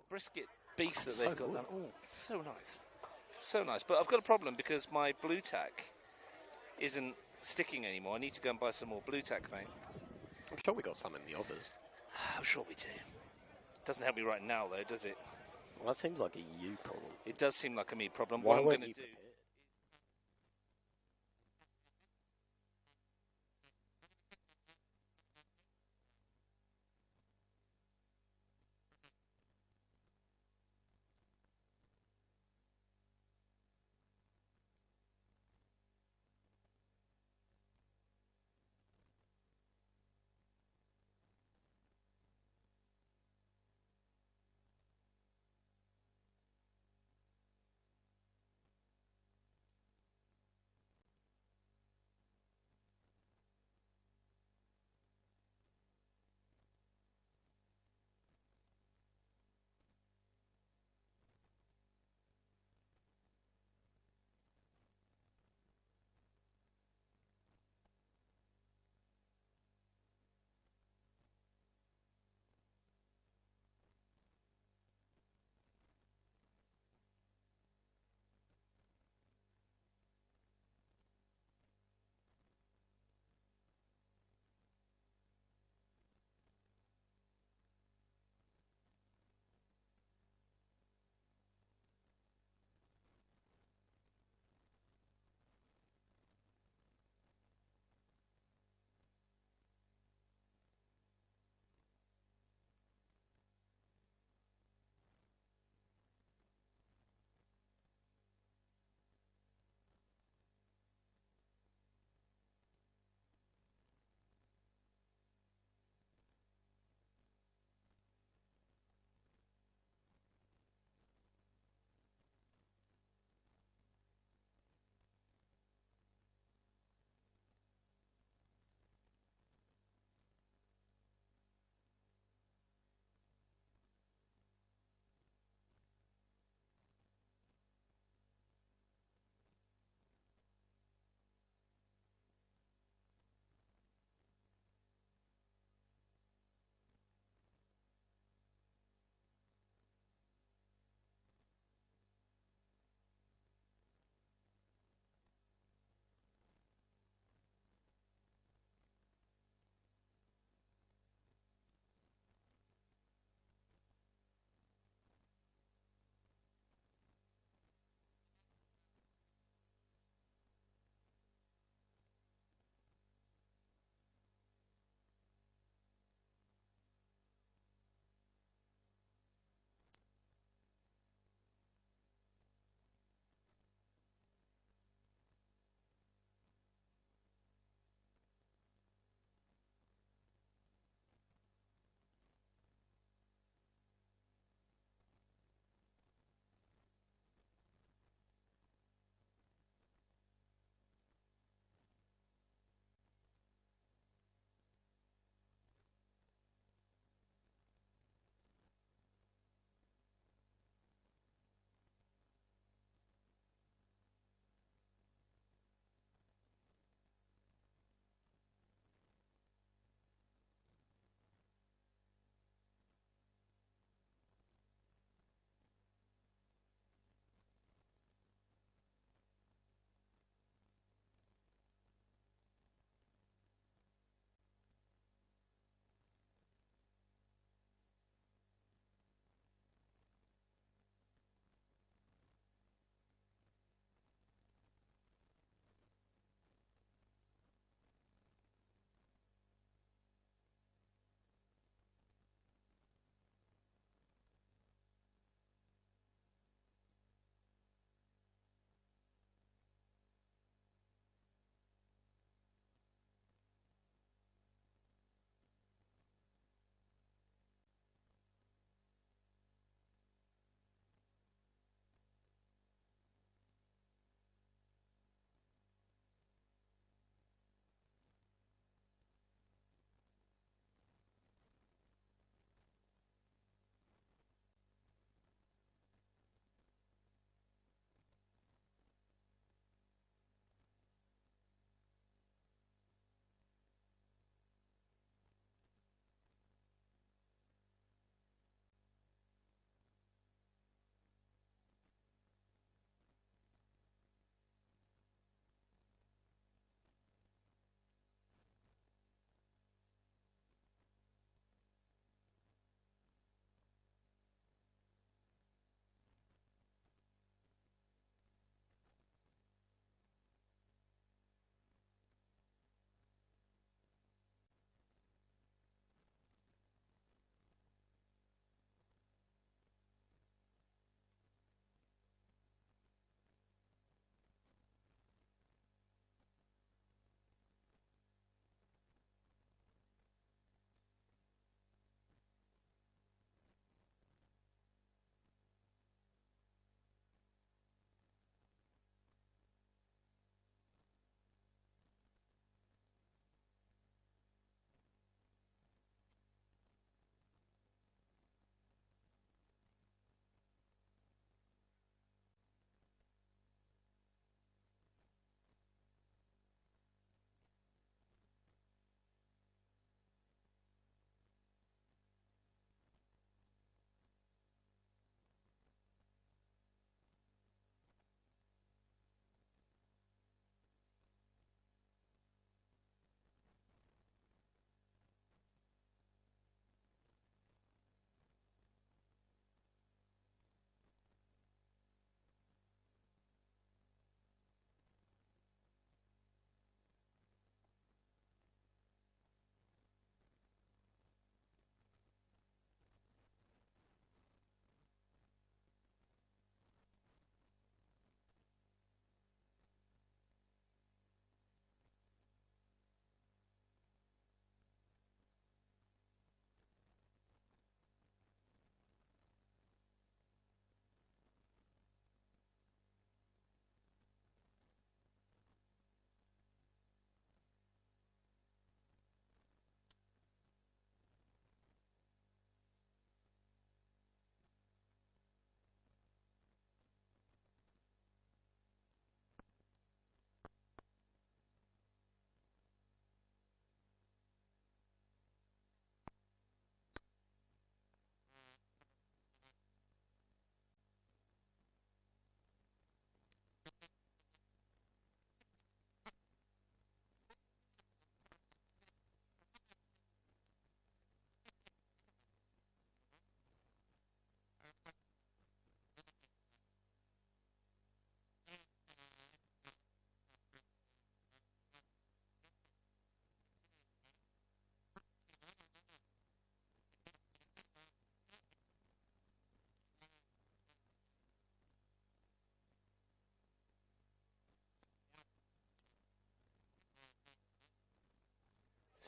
brisket beef that So they've got good. done. Oh, so nice. So nice. But I've got a problem because my blue tack isn't sticking anymore. I need to go and buy some more blue tack, mate. I'm sure we got some in the others. I'm sure we do. Doesn't help me right now, though, does it? Well, that seems like a you problem. It does seem like a me problem. Why What I'm weren't going to you do... prepared?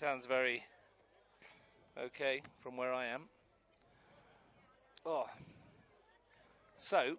Sounds very okay from where I am. Oh. So,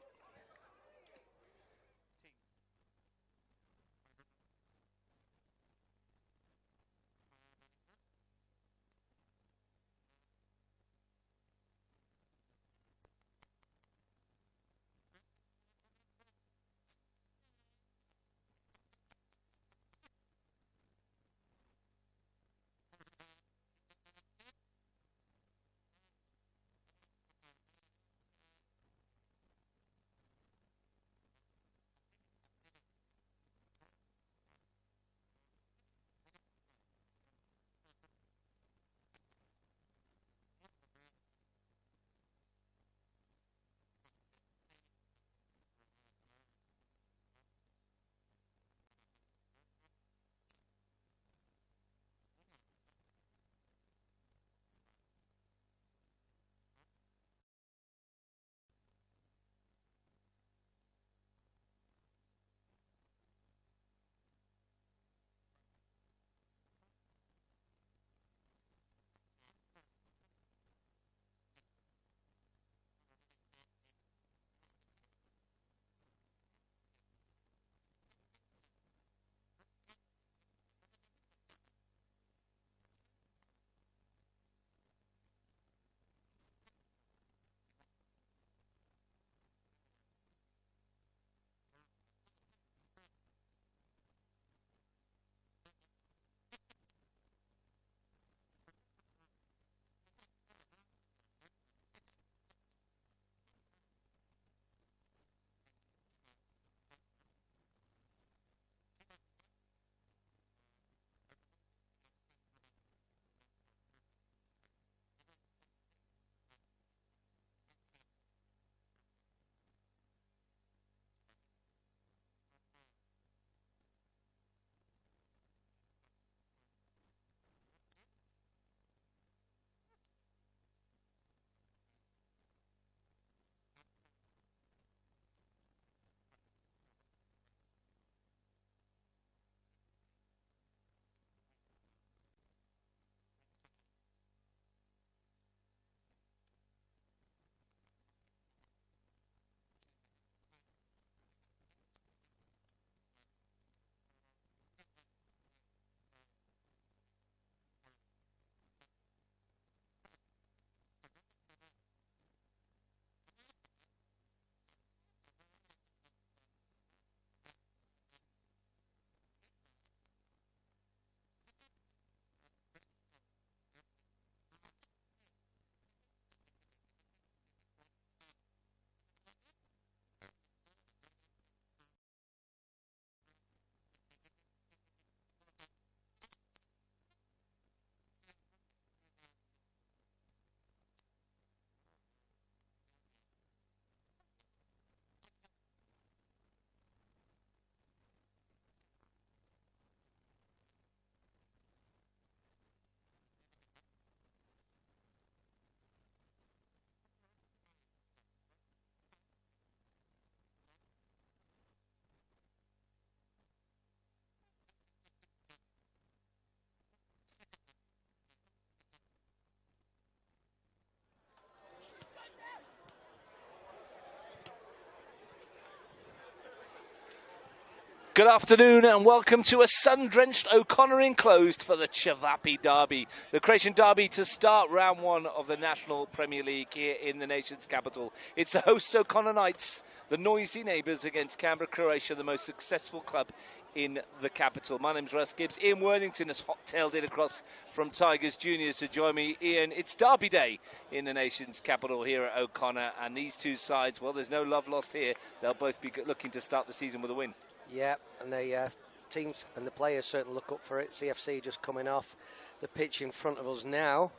good afternoon and welcome to a sun-drenched O'Connor enclosed for the Chavapi Derby. The Croatian Derby to start round one of the National Premier League here in the nation's capital. It's the hosts O'Connor Knights, the noisy neighbours against Canberra Croatia, the most successful club in the capital. My name's Russ Gibbs. Ian Worthington has hot-tailed in across from Tigers Juniors to join me. Ian, it's Derby Day in the nation's capital here at O'Connor, and these two sides, well, there's no love lost here. They'll both be looking to start the season with a win. Yeah, and the teams and the players certainly look up for it. CFC just coming off the pitch in front of us now.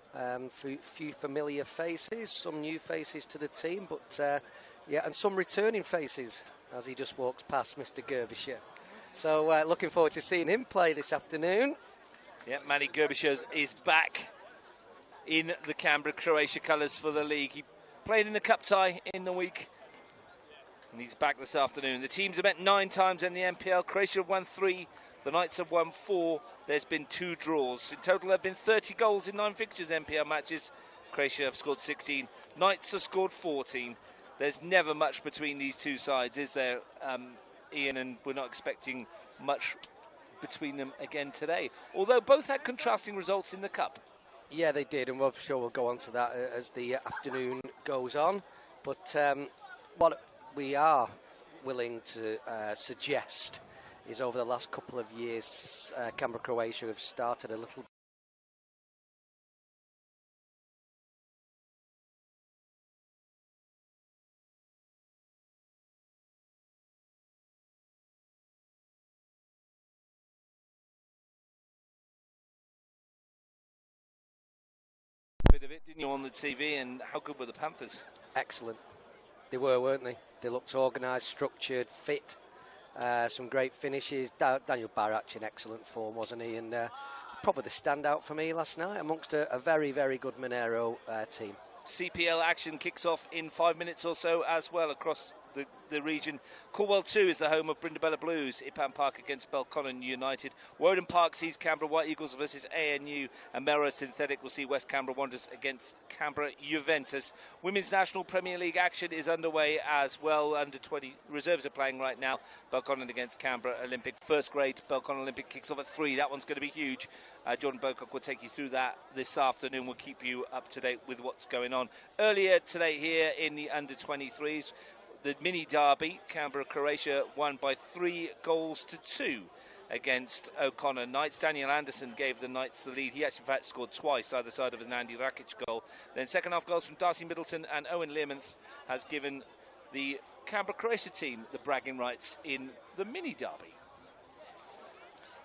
Few familiar faces, some new faces to the team, but yeah, and some returning faces as he just walks past Mr. Gerbisher. So looking forward to seeing him play this afternoon. Yeah, Manny Gerbisher is back in the Canberra Croatia colours for the league. He played in the cup tie in the week, and he's back this afternoon. The teams have met 9 times in the NPL. Croatia have won 3, The Knights have won 4. There's been 2 draws. In total, there have been 30 goals in 9 fixtures NPL matches. Croatia have scored 16. Knights have scored 14. There's never much between these two sides, is there, Ian? And we're not expecting much between them again today. Although both had contrasting results in the Cup. Yeah, they did, and I'm sure we'll go on to that as the afternoon goes on. But what we are willing to suggest is over the last couple of years, Canberra Croatia have started a little bit of it, didn't you, on the TV? And how good were the Panthers? excellent. They were, weren't they? They looked organised, structured, fit. Some great finishes. Daniel Barach in excellent form, wasn't he? And probably the standout for me last night amongst a very, very good Monero team. CPL action kicks off in 5 minutes or so as well across the region. Cornwall 2 is the home of Brindabella Blues. Ipan Park against Belconnen United. Woden Park sees Canberra White Eagles versus ANU, and Melrose Synthetic will see West Canberra Wanderers against Canberra Juventus. Women's National Premier League action is underway as well. Under 20 reserves are playing right now. Belconnen against Canberra Olympic. First grade Belconnen Olympic kicks off at 3. That one's going to be huge. Jordan Bocock will take you through that this afternoon. We'll keep you up to date with what's going on. Earlier today here in the under 23s, the mini derby, Canberra Croatia won by 3 goals to 2 against O'Connor Knights. Daniel Anderson gave the Knights the lead. He actually, in fact, scored twice, either side of an Andy Rakic goal. Then second half goals from Darcy Middleton and Owen Learmonth has given the Canberra Croatia team the bragging rights in the mini derby.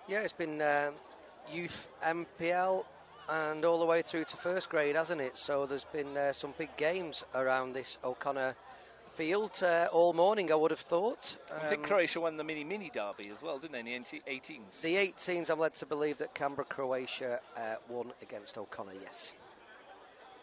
Yeah, it's been youth MPL and all the way through to first grade, hasn't it? So there's been some big games around this O'Connor field all morning, I would have thought. I think Croatia won the mini derby as well, didn't they, in the 18s? The 18s, I'm led to believe that Canberra Croatia won against O'Connor, yes.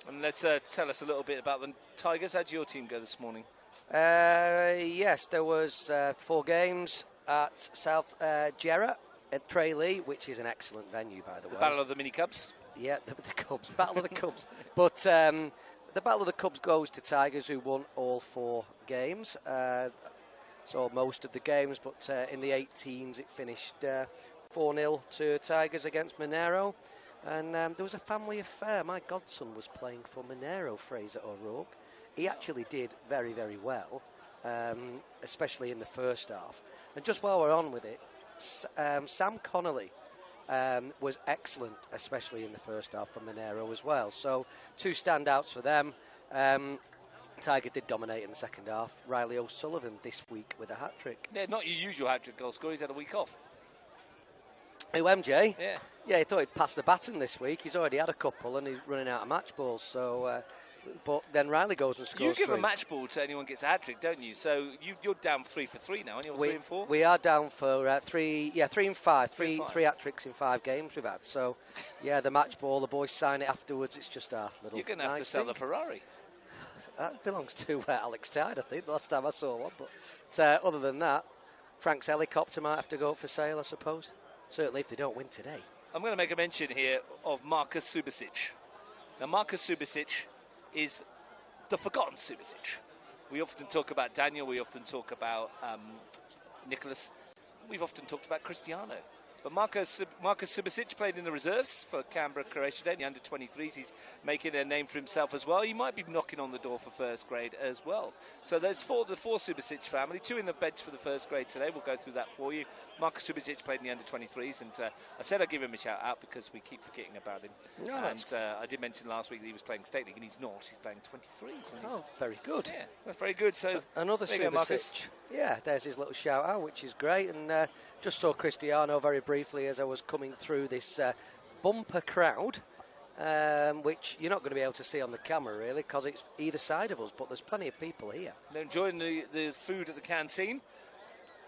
And let's tell us a little bit about the Tigers. How did your team go this morning? Yes, there was 4 games at South Jarrah at Tralee, which is an excellent venue, by the way. The Battle of the Mini Cubs? Yeah, the Cubs. Battle of the Cubs. But the Battle of the Cubs goes to Tigers, who won all 4 games. So most of the games, but in the 18s it finished 4-0 to Tigers against Monero. And there was a family affair. My godson was playing for Monero, Fraser O'Rourke. He actually did very, very well, especially in the first half. And just while we're on with it, Sam Connolly was excellent, especially in the first half for Monero as well. So 2 standouts for them. Tigers did dominate in the second half. Riley O'Sullivan this week with a hat-trick. Yeah, not your usual hat-trick goal scorer. He's had a week off. Who, MJ? Yeah. Yeah, he thought he'd pass the baton this week. He's already had a couple and he's running out of match balls. So, but then Riley goes and scores. You give 3. a match ball to anyone gets a hat-trick, don't you? So you're down 3 for 3 now, aren't you? 3 and 4? We are down for 3 and 5. Three hat-tricks in 5 games we've had. So, yeah, the match ball, the boys sign it afterwards. It's just a little You're going to have to sell the Ferrari. That belongs to Alex Tide, I think, the last time I saw one. But other than that, Frank's helicopter might have to go up for sale, I suppose. Certainly if they don't win today. I'm going to make a mention here of Marcus Subasic. Now, Marcus Subasic is the forgotten Subasic. We often talk about Daniel, we often talk about Nicholas, we've often talked about Cristiano. But Marcus Subasic played in the reserves for Canberra Croatia today, in the under-23s. He's making a name for himself as well. He might be knocking on the door for first grade as well. So there's the four Subasic family, 2 in the bench for the first grade today. We'll go through that for you. Marcus Subasic played in the under-23s, and I said I'd give him a shout-out because we keep forgetting about him. No, and I did mention last week that he was playing State League, and he's not. He's playing 23s. And very good. Yeah, that's very good. So another Subasic. Yeah, there's his little shout-out, which is great. And just saw Cristiano very briefly as I was coming through this bumper crowd, which you're not going to be able to see on the camera, really, because it's either side of us, but there's plenty of people here. They're enjoying the food at the canteen,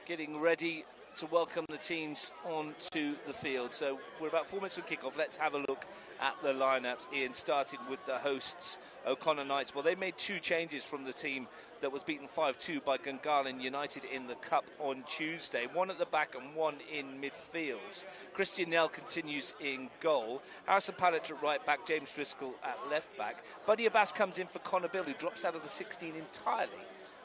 getting ready to welcome the teams onto the field. So we're about 4 minutes from kickoff. Let's have a look at the lineups, Ian, starting with the hosts, O'Connor Knights. Well, they made 2 changes from the team that was beaten 5-2 by Gungahlin United in the Cup on Tuesday. 1 at the back and 1 in midfield. Christian Nell continues in goal. Harrison Pallett at right back, James Driscoll at left back. Buddy Abbas comes in for Connor Bill, who drops out of the 16 entirely,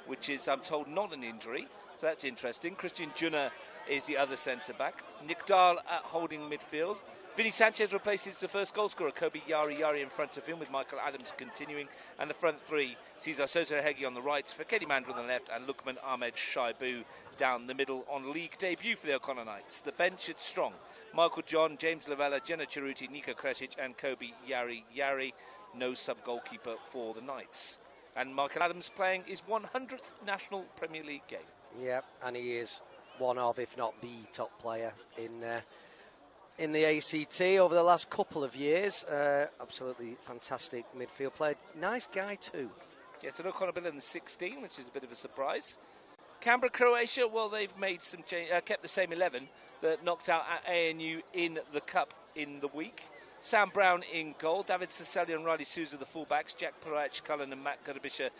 which is, I'm told, not an injury. So that's interesting. Christian Junner is the other centre-back. Nick Dahl at holding midfield. Vinny Sanchez replaces the first goal scorer, Kobe Yari in front of him, with Michael Adams continuing. And the front 3 sees Sosa Hegi on the right, Fakedi Mandra on the left, and Lukman Ahmed Shaibu down the middle on league debut for the O'Connor Knights. The bench is strong. Michael John, James Lavella, Jenna Chiruti, Nico Kresic, and Kobe Yari. No sub-goalkeeper for the Knights. And Michael Adams playing his 100th National Premier League game. Yeah, and he is one of, if not the top player in the ACT over the last couple of years. Absolutely fantastic midfield player. Nice guy too. Yes, and O'Connor Bill in the 16, which is a bit of a surprise. Canberra Croatia, well, they've made some change, kept the same 11 that knocked out at ANU in the Cup in the week. Sam Brown in goal, David Cecilia and Riley Souza the fullbacks, Jack Perach, Cullen and Matt Gerbischer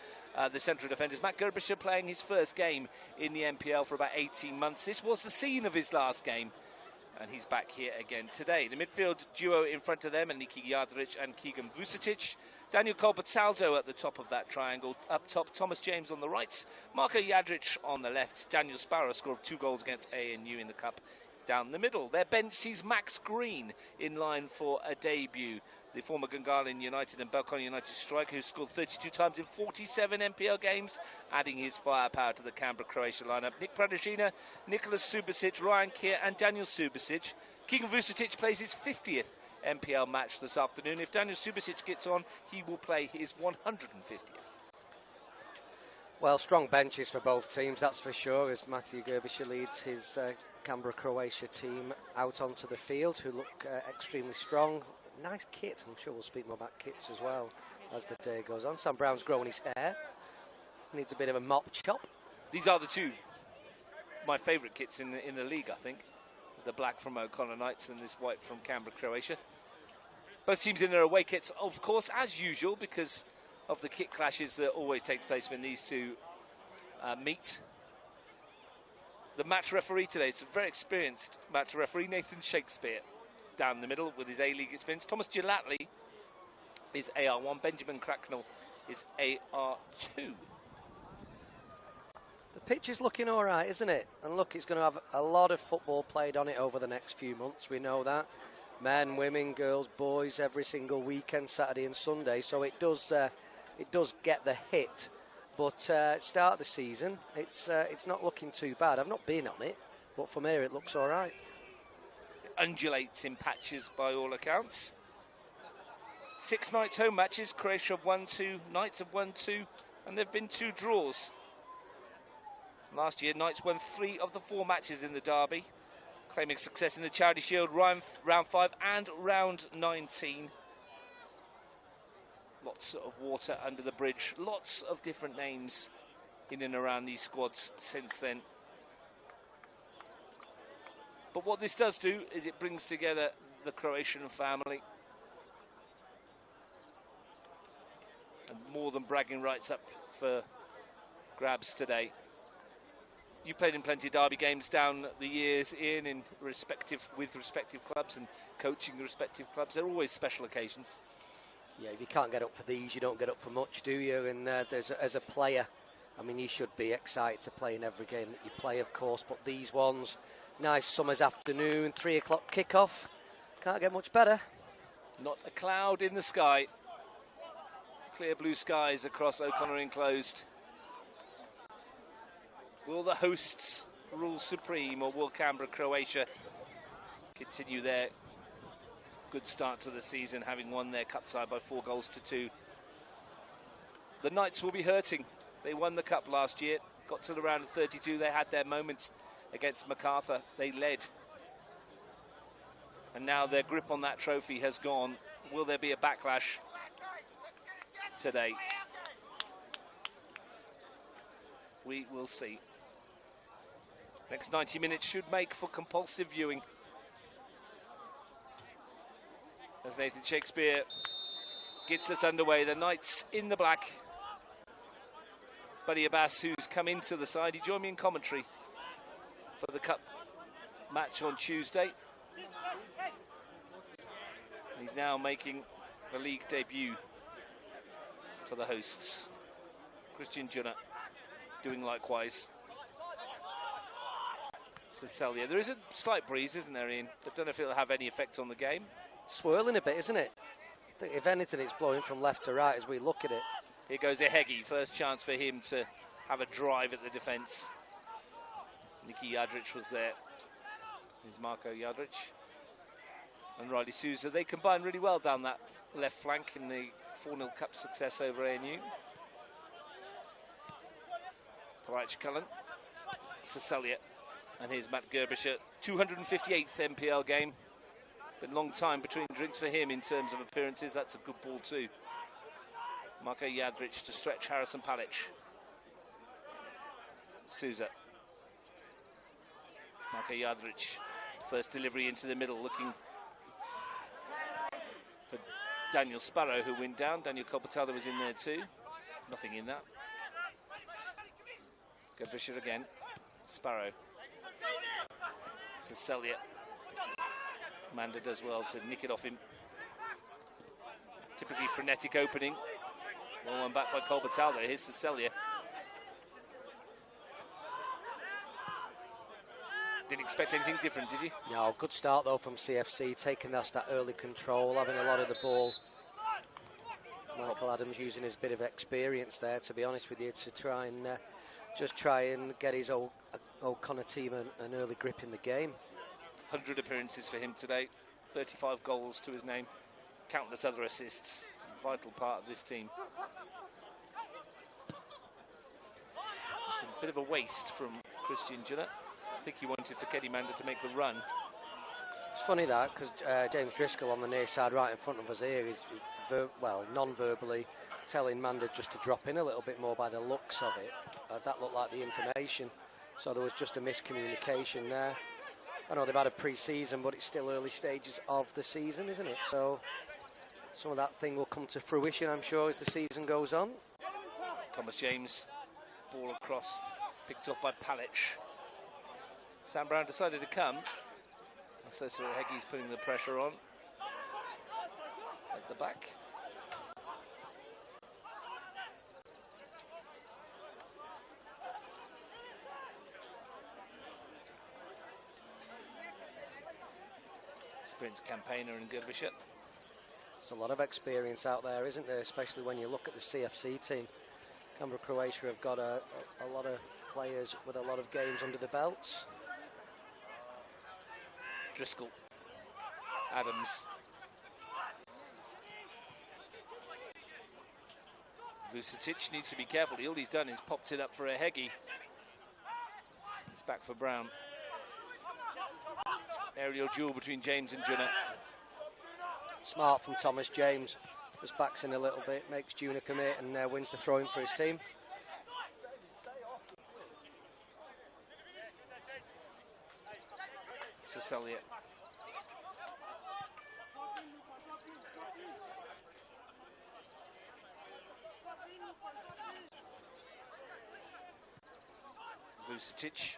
the central defenders. Matt Gerbischer playing his first game in the NPL for about 18 months. This was the scene of his last game, and he's back here again today. The midfield duo in front of them, and Niki Jadric and Keegan Vucetic. Daniel Colbertaldo at the top of that triangle. Up top, Thomas James on the right, Marco Jadric on the left. Daniel Sparrow scored 2 goals against ANU in the Cup down the middle. Their bench sees Max Green in line for a debut. The former Gungahlin United and Belcon United striker who scored 32 times in 47 NPL games, adding his firepower to the Canberra Croatia lineup. Nick Pradeshina, Nicholas Subasic, Ryan Keir and Daniel Subasic. Keegan Vucetic plays his 50th NPL match this afternoon. If Daniel Subasic gets on, he will play his 150th. Well, strong benches for both teams, that's for sure, as Matthew Gerbischer leads his Canberra Croatia team out onto the field, who look extremely strong. Nice kit. I'm sure we'll speak more about kits as well as the day goes on. Sam Brown's growing his hair. Needs a bit of a mop chop. These are the 2 my favourite kits in the league, I think. The black from O'Connor Knights and this white from Canberra Croatia. Both teams in their away kits, of course, as usual, because of the kit clashes that always takes place when these 2 meet. The match referee today, it's a very experienced match referee, Nathan Shakespeare, down the middle with his A-League experience. Thomas Gilatley is AR1, Benjamin Cracknell is AR2. The pitch is looking all right, isn't it? And look, it's going to have a lot of football played on it over the next few months. We know that. Men, women, girls, boys, every single weekend, Saturday and Sunday. So it does get the hit. But start of the season, it's not looking too bad. I've not been on it, but from here it looks all right. It undulates in patches by all accounts. 6 Knights home matches. Croatia have won 2, Knights have won 2, and there have been 2 draws. Last year, Knights won 3 of the 4 matches in the derby, claiming success in the Charity Shield round 5 and round 19. Lots of water under the bridge. Lots of different names in and around these squads since then. But what this does do is it brings together the Croatian family. And more than bragging rights up for grabs today. You've played in plenty of derby games down the years, Ian, with respective clubs and coaching the respective clubs. They're always special occasions. Yeah, if you can't get up for these, you don't get up for much, do you? And as a player, I mean, you should be excited to play in every game that you play, of course. But these ones, nice summer's afternoon, 3 o'clock kickoff. Can't get much better. Not a cloud in the sky. Clear blue skies across O'Connor Enclosed. Will the hosts rule supreme, or will Canberra Croatia continue their good start to the season, having won their cup tie by 4 goals to 2? The Knights will be hurting. They won the cup last year, got to the round of 32. They had their moments against MacArthur. They led. And now their grip on that trophy has gone. Will there be a backlash today? We will see. Next 90 minutes should make for compulsive viewing. As Nathan Shakespeare gets us underway, the Knights in the black. Buddy Abbas, who's come into the side, he joined me in commentary for the Cup match on Tuesday. He's now making a league debut for the hosts. Christian Junner doing likewise. Cecilia. There is a slight breeze, isn't there, Ian? I don't know if it'll have any effect on the game. Swirling a bit, isn't it? I think if anything, it's blowing from left to right as we look at it. Here goes Ehegi. First chance for him to have a drive at the defence. Nicky Jadric was there. Here's Marko Jadric. And Riley Souza. They combine really well down that left flank in the 4-0 Cup success over ANU. Parach Cullen. Cecilia. And here's Matt Gerbischer. 258th NPL game. Been a long time between drinks for him in terms of appearances. That's a good ball too. Marko Jadric to stretch Harrison Palic. Souza. Marko Jadric. First delivery into the middle, looking for Daniel Sparrow, who went down. Daniel Kolbatella was in there too. Nothing in that. Gerbischer again. Sparrow. Cecilia. Manda does well to nick it off him. Typically frenetic opening. Well, one back by Kolbatella. Here's Cecilia. Didn't expect anything different, did you? No, good start though from CFC, taking that early control, having a lot of the ball. Michael Adams using his bit of experience there, to be honest with you, to try and get his O'Connor team an early grip in the game. 100 appearances for him today, 35 goals to his name, countless other assists. Vital part of this team. It's a bit of a waste from Christian Junner. I think he wanted for Keddy Manda to make the run. It's funny that, because James Driscoll on the near side right in front of us here is non-verbally telling Manda just to drop in a little bit more by the looks of it. That looked like the information. So there was just a miscommunication there. I know they've had a pre-season, but it's still early stages of the season, isn't it? So some of that thing will come to fruition, I'm sure, as the season goes on. Thomas James, ball across, picked up by Palic. Sam Brown decided to come. So Hegi's putting the pressure on at the back. Experienced campaigner in Gerbischer. There's a lot of experience out there, isn't there? Especially when you look at the CFC team. Canberra Croatia have got a lot of players with a lot of games under the belts. Driscoll. Adams. Vucetic needs to be careful. All he's done is popped it up for Ehegi. It's back for Brown. Aerial duel between James and Junner. Smart from Thomas James. Just backs in a little bit, makes Junner commit and wins the throw-in for his team. Cecilia. Vucetic.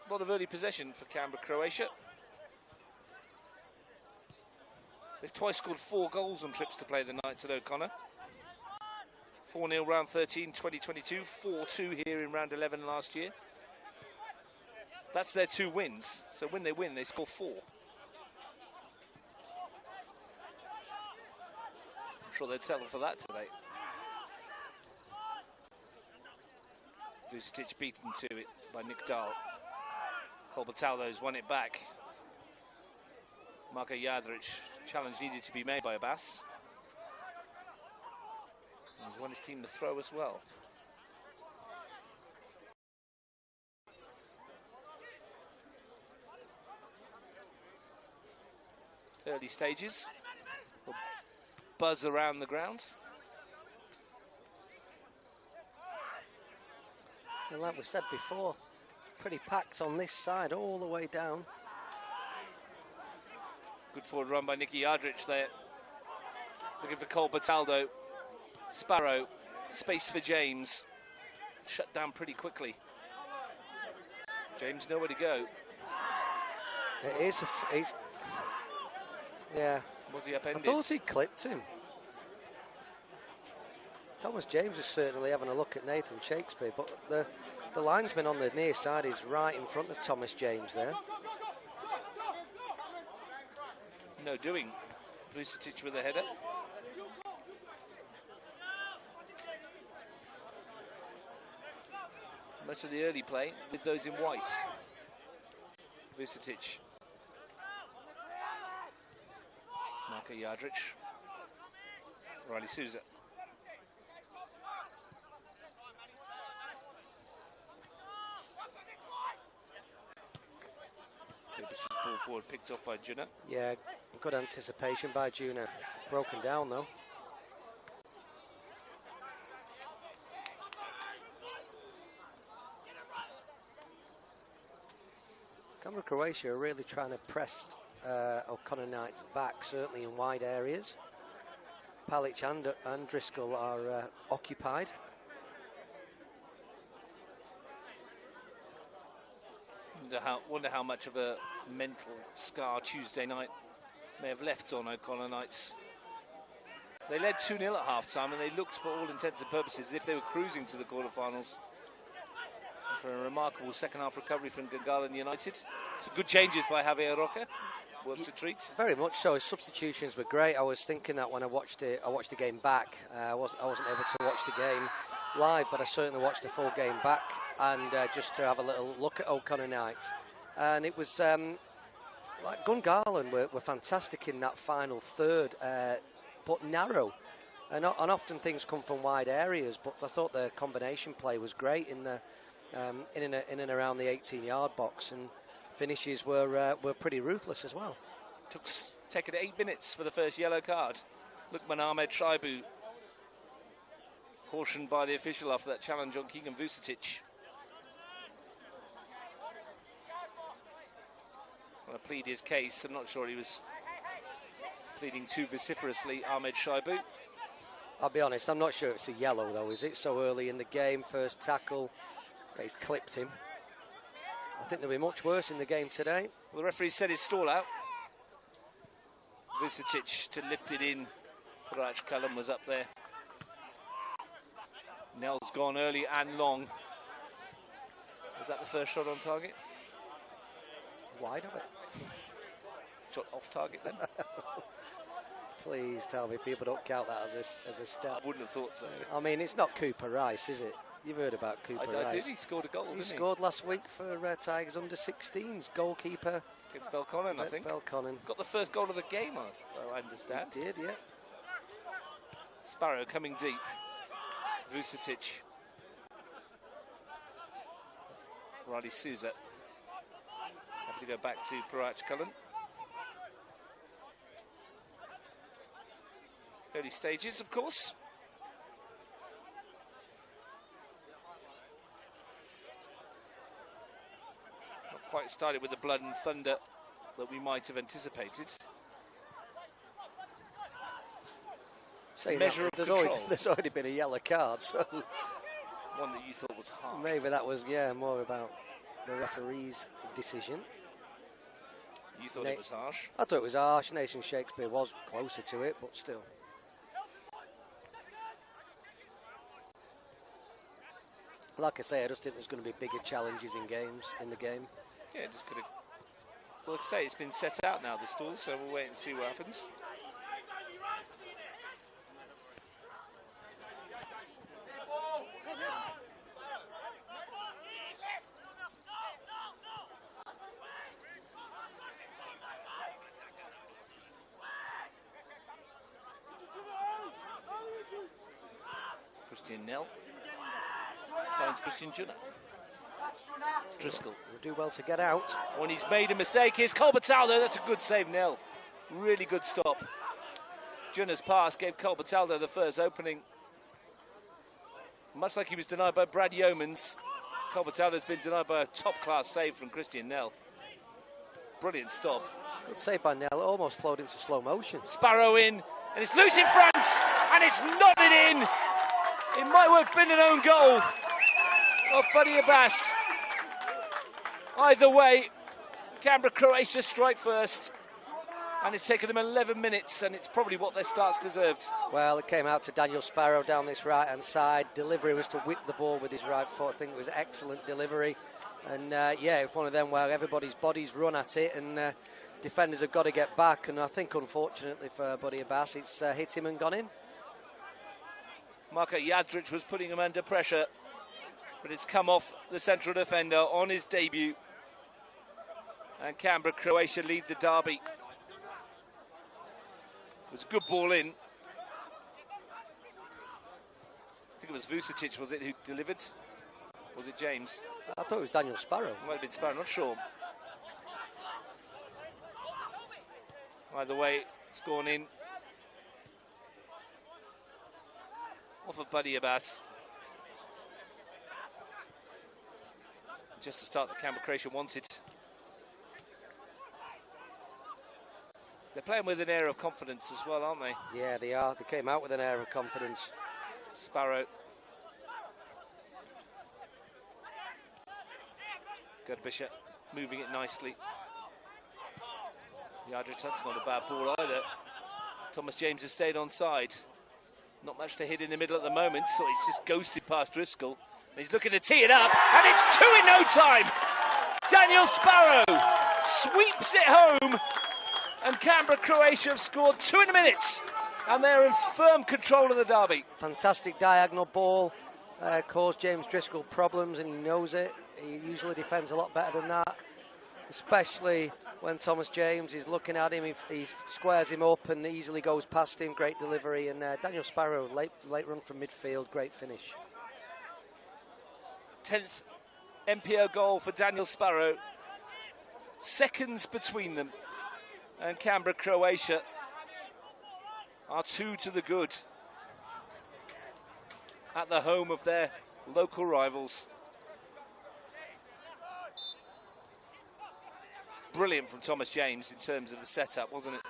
A lot of early possession for Canberra Croatia. They've twice scored 4 goals on trips to play the Knights at O'Connor. 4-0 round 13, 2022, 4-2 here in round 11 last year. That's their 2 wins. So when they win, they score 4. I'm sure they'd settle for that today. Vucetic beaten to it by Nick Dahl. Kolbatalo's won it back. Marko Jadric, challenge needed to be made by Abbas. He's won his team the throw as well. Early stages. Buzz around the grounds. And like we said before, pretty packed on this side all the way down. Good forward run by Nicky Yardrich there. Looking for Cole Bataldo. Sparrow. Space for James. Shut down pretty quickly. James nowhere to go. It is. Yeah. Was he upended? I thought he clipped him. Thomas James is certainly having a look at Nathan Shakespeare, but the linesman on the near side is right in front of Thomas James there. No doing. Vucetic with a header. Much of the early play with those in white. Vucetic. Marko Jadric. Riley Souza. Ball forward picked up by Juna. Yeah, good anticipation by Juna. Broken down though. Canberra Croatia are really trying to press O'Connor Knight back, certainly in wide areas. Palic and Driscoll are occupied. Wonder how much of a mental scar Tuesday night may have left on O'Connor Knights. They led 2-0 at half-time and they looked, for all intents and purposes, as if they were cruising to the quarterfinals. For a remarkable second-half recovery from Gungahlin United. So good changes by Javier Roca. Work to treat. Very much so. His substitutions were great. I was thinking that when I watched the game back. I wasn't able to watch the game live, but I certainly watched the full game back and just to have a little look at O'Connor Knight. And it was like Gungahlin were fantastic in that final third, but narrow. And often things come from wide areas, but I thought the combination play was great in the in and around the 18-yard box, and finishes were pretty ruthless as well. Taken 8 minutes for the first yellow card. Lukman Ahmed Shaibu cautioned by the official after that challenge on Keegan Vucetic. Want to plead his case. I'm not sure he was pleading too vociferously, Ahmed Shaibu. I'll be honest, I'm not sure it's a yellow though, is it? So early in the game, first tackle, he's clipped him. I think there'll be much worse in the game today. Well, the referee set his stall out. Vucetic to lift it in. Parach Cullen was up there. Nell's gone early and long. Was that the first shot on target? Wide of it. Shot off target then? Please tell me people don't count that as a step. I wouldn't have thought so. I mean, it's not Cooper Rice, is it? You've heard about Cooper Rice. I did. He scored a goal, didn't he? Scored last week for Tigers under-16s. Goalkeeper. Against Belconnen, I think. Belconnen. Got the first goal of the game, I understand. He did, yeah. Sparrow coming deep. Vucetic. Riley Souza. Happy to go back to Parach Cullen. Early stages, of course. Not quite started with the blood and thunder that we might have anticipated. Measure of control. There's already been a yellow card, so one that you thought was harsh. Maybe that was, more about the referee's decision. You thought it was harsh? I thought it was harsh. Nathan Shakespeare was closer to it, but still. Like I say, I just think there's going to be bigger challenges in the game. Yeah, just could have. Well, like I say, it's been set out now, the stall, so we'll wait and see what happens. Christian Nell finds Christian Juna. Driscoll will do well to get out. When he's made a mistake, here's Colbertaldo. That's a good save, Nell. Really good stop. Juna's pass gave Colbertaldo the first opening. Much like he was denied by Brad Yeomans Colbertaldo's been denied by a top-class save from Christian Nell. Brilliant stop. Good save by Nell. It almost flowed into slow motion. Sparrow in, and it's loose in front, and it's nodded in. It might have been an own goal of Buddy Abbas. Either way, Canberra Croatia strike first, and it's taken them 11 minutes, and it's probably what their starts deserved. Well, it came out to Daniel Sparrow down this right-hand side. Delivery was to whip the ball with his right foot. I think it was excellent delivery. And, yeah, it's one of them where everybody's bodies run at it, and defenders have got to get back. And I think, unfortunately for Buddy Abbas, it's hit him and gone in. Marko Jadric was putting him under pressure, but it's come off the central defender on his debut. And Canberra Croatia lead the derby. It was a good ball in. I think it was Vucetic, was it, who delivered? Was it James? I thought it was Daniel Sparrow. Might have been Sparrow, not sure. Either way, it's gone in. Off of Buddy Abbas. Just to start, the Canberra Croatia wanted. They're playing with an air of confidence as well, aren't they? Yeah, they are. They came out with an air of confidence. Sparrow. Bishop moving it nicely. Jadric, that's not a bad ball either. Thomas James has stayed on side. Not much to hit in the middle at the moment, so he's just ghosted past Driscoll. And he's looking to tee it up, and it's 2 in no time! Daniel Sparrow sweeps it home, and Canberra Croatia have scored 2 in a minute, and they're in firm control of the derby. Fantastic diagonal ball, caused James Driscoll problems, and he knows it. He usually defends a lot better than that, especially when Thomas James is looking at him. He squares him up and easily goes past him. Great delivery. And Daniel Sparrow, late run from midfield, great finish. 10th NPL goal for Daniel Sparrow. Seconds between them. And Canberra Croatia are 2 to the good at the home of their local rivals. Brilliant from Thomas James in terms of the setup, wasn't it?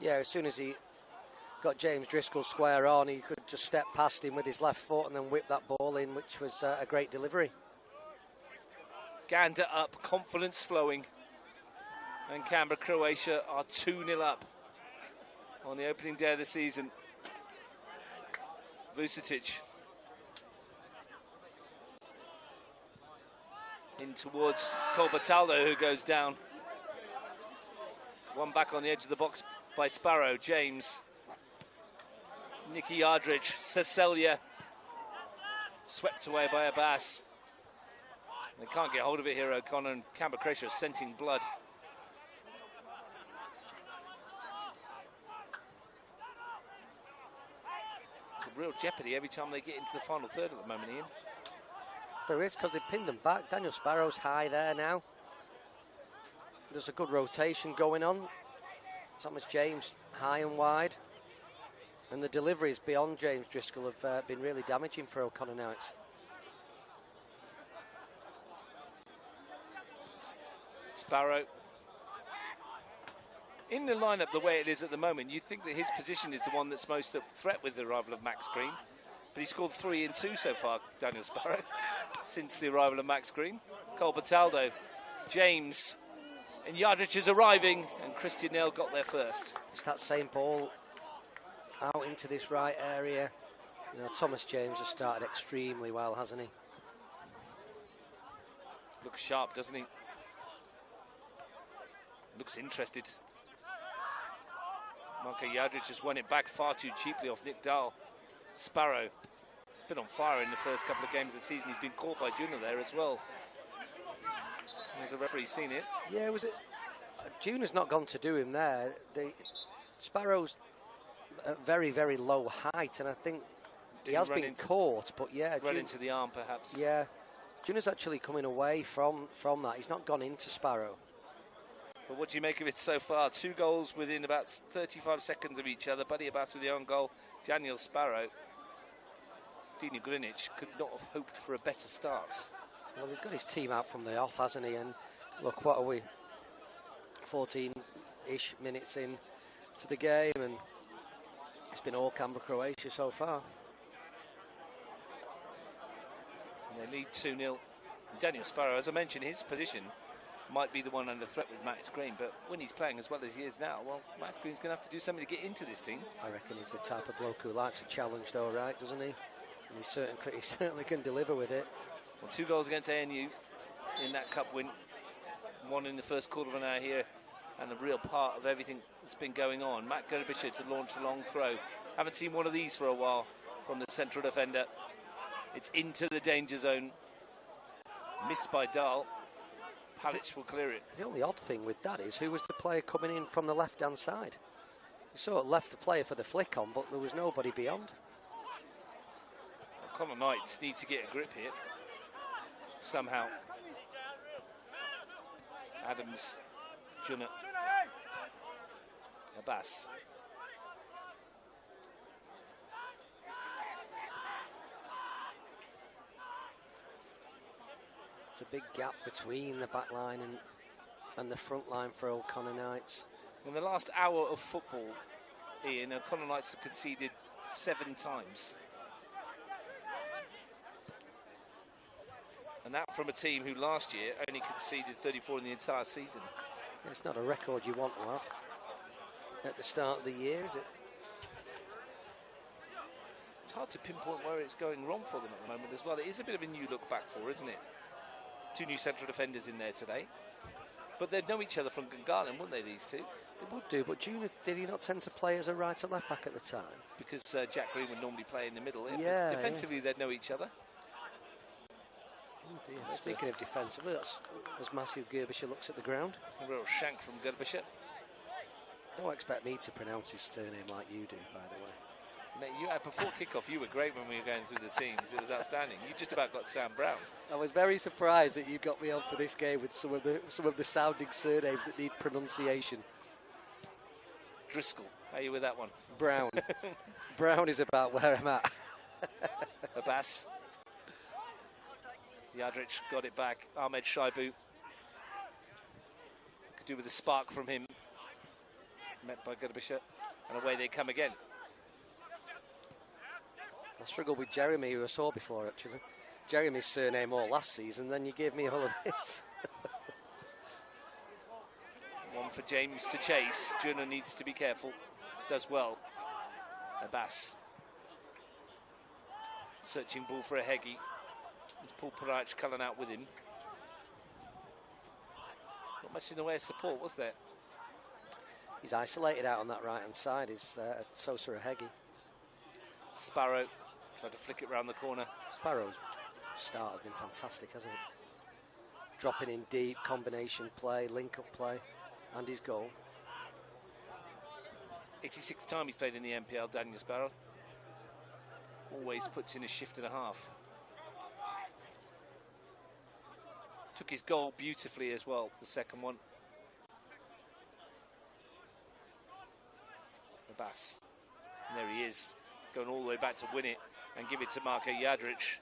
Yeah, as soon as he got James Driscoll square on, he could just step past him with his left foot and then whip that ball in, which was a great delivery. Gander up, confidence flowing. And Canberra Croatia are 2-0 up on the opening day of the season. Vucetic. In towards Colbertaldo, who goes down. One back on the edge of the box by Sparrow. James. Nicky Jadric. Cecilia. Swept away by Abbas. They can't get hold of it here, O'Connor, and Canberra Croatia are scenting blood. It's a real jeopardy every time they get into the final third at the moment, Ian. There is, because they pinned them back. Daniel Sparrow's high there now. There's a good rotation going on. Thomas James high and wide. And the deliveries beyond James Driscoll have been really damaging for O'Connor now. Sparrow. In the lineup the way it is at the moment, you'd think that his position is the one that's most at threat with the arrival of Max Green. But he scored 3 in 2 so far, Daniel Sparrow, since the arrival of Max Green. Colbertaldo, James, and Jadric is arriving, and Christian Nell got there first. It's that same ball out into this right area. You know, Thomas James has started extremely well, hasn't he? Looks sharp, doesn't he? Looks interested. Marko Jadric has won it back far too cheaply off Nick Dahl. Sparrow has been on fire in the first couple of games of the season. He's been caught by Juna there as well. Has the referee seen it? Yeah, was it? Juna's not gone to do him there. Sparrow's at very, very low height, and I think he has been caught. But yeah, run into the arm perhaps. Yeah, Juna's actually coming away from that. He's not gone into Sparrow. But what do you make of it so far? 2 goals within about 35 seconds of each other. Buddy Abbas with the own goal. Daniel Sparrow. Dino Grinic could not have hoped for a better start. Well, he's got his team out from the off, hasn't he? And look, what are we? 14-ish minutes in to the game, and it's been all Canberra Croatia so far. And they lead 2-0. Daniel Sparrow, as I mentioned, his position might be the one under threat with Max Green, but when he's playing as well as he is now, well, Max Green's going to have to do something to get into this team. I reckon he's the type of bloke who likes a challenge, though, right, doesn't he? And he certainly can deliver with it. Well, 2 goals against ANU in that cup win. 1 in the first quarter of an hour here, and a real part of everything that's been going on. Matt Gerbischer to launch a long throw. Haven't seen one of these for a while from the central defender. It's into the danger zone. Missed by Dahl. Palic will clear it. The only odd thing with that is who was the player coming in from the left-hand side? He sort of left the player for the flick on, but there was nobody beyond. Well, Connor Knights need to get a grip here. Somehow. Adams, Junna, Abbas. It's a big gap between the back line and the front line for O'Connor Knights. In the last hour of football, Ian, O'Connor Knights have conceded 7 times. And that from a team who last year only conceded 34 in the entire season. It's not a record you want to have at the start of the year, is it? It's hard to pinpoint where it's going wrong for them at the moment as well. It is a bit of a new look back four, isn't it? 2 new central defenders in there today. But they'd know each other from Gungahlin, wouldn't they, these two? They would do, but Juna, did he not tend to play as a right or left back at the time? Because Jack Green would normally play in the middle. Yeah, defensively, they'd know each other. Oh dear. Speaking of defensively, that's as Matthew Gerbischer looks at the ground. A real shank from Gerbischer. Don't expect me to pronounce his surname like you do, by the way. Mate, before kick-off, you were great when we were going through the teams. It was outstanding. You just about got Sam Brown. I was very surprised that you got me on for this game with some of the sounding surnames that need pronunciation. Driscoll, how are you with that one? Brown. Brown is about where I'm at. Abbas. Yadrich got it back. Ahmed Shaibu. Could do with a spark from him. Met by Gerbischer. And away they come again. I struggled with Jeremy, who I saw before, actually. Jeremy's surname all last season, then you gave me all of this. One for James to chase. Junna needs to be careful. Does well. Abbas. Searching ball for a Heggie. There's Paul Parach culling out with him. Not much in the way of support, was there? He's isolated out on that right-hand side, is Sosa Heggie. Sparrow tried to flick it round the corner. Sparrow's start has been fantastic, hasn't it? Dropping in deep, combination play, link-up play, and his goal. 86th time he's played in the NPL, Daniel Sparrow. Always puts in a shift and a half. Took his goal beautifully as well, the second one. Abbas. And there he is, going all the way back to win it and give it to Marko Jadric.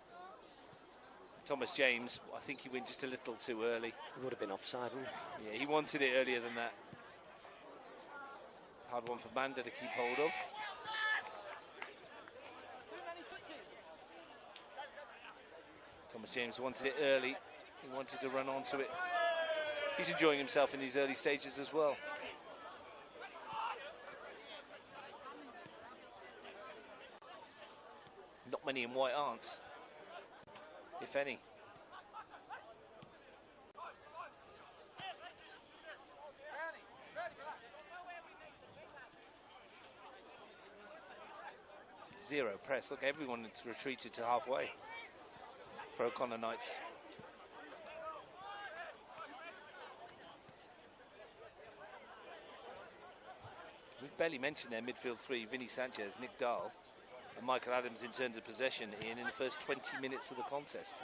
Thomas James, I think he went just a little too early. He would have been offside, wouldn't he? Yeah, he wanted it earlier than that. Hard one for Manda to keep hold of. Thomas James wanted it early. He wanted to run onto it. He's enjoying himself in these early stages as well. Not many in white aren't, if any. Zero press. Look, everyone has retreated to halfway for O'Connor Knights. We've barely mentioned their midfield three: Vinny Sanchez, Nick Dahl, and Michael Adams in terms of possession in the first 20 minutes of the contest.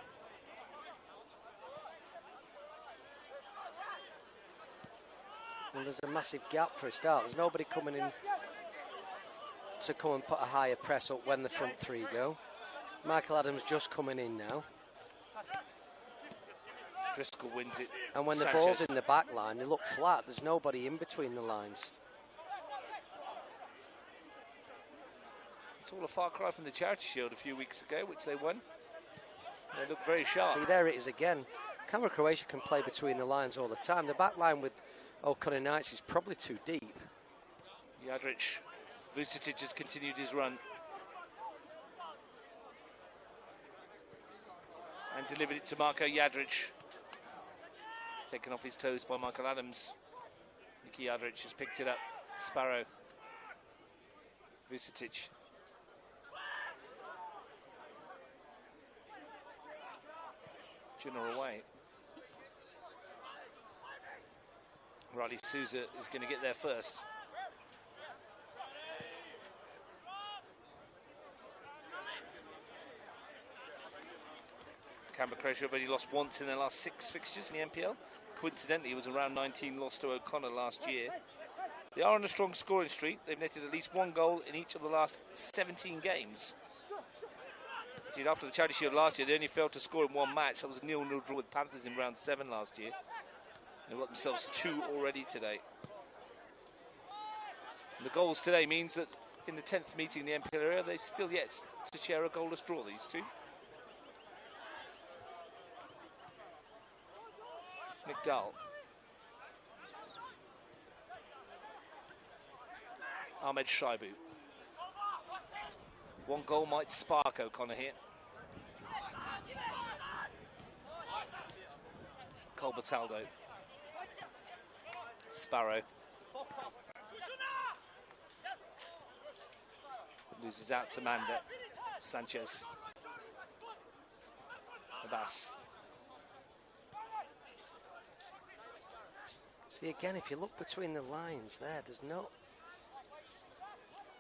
Well, there's a massive gap for a start. There's nobody coming in to come and put a higher press up when the front three go. Michael Adams just coming in now. Driscoll wins it. And when Sanchez. the ball's in the back line, they look flat. There's nobody in between the lines. It's all a far cry from the Charity Shield a few weeks ago, which they won. They look very sharp. See, there it is again. Canberra Croatia can play between the lines all the time. The back line with O'Connor Knights is probably too deep. Jadric. Vucetic has continued his run. And delivered it to Marko Jadric. Taken off his toes by Michael Adams. Niki Jadric has picked it up. Sparrow. Vucetic. Junner away. Riley Souza is going to get there first. Canberra Croatia have only lost once in their last 6 fixtures in the NPL. Coincidentally, it was around 19 lost to O'Connor last year. They are on a strong scoring streak. They've netted at least 1 goal in each of the last 17 games. Indeed, after the Charity Shield last year, they only failed to score in 1 match. That was a 0-0 draw with Panthers in round 7 last year. They've got themselves 2 already today. And the goals today means that in the 10th meeting in the NPL area, they've still yet to share a goalless draw, these two. Nick Dahl. Ahmed Shaibu. 1 goal might spark O'Connor here. Cole Bataldo. Sparrow. Loses out to Manda. Sanchez. Abbas. See, again, if you look between the lines there, there's no...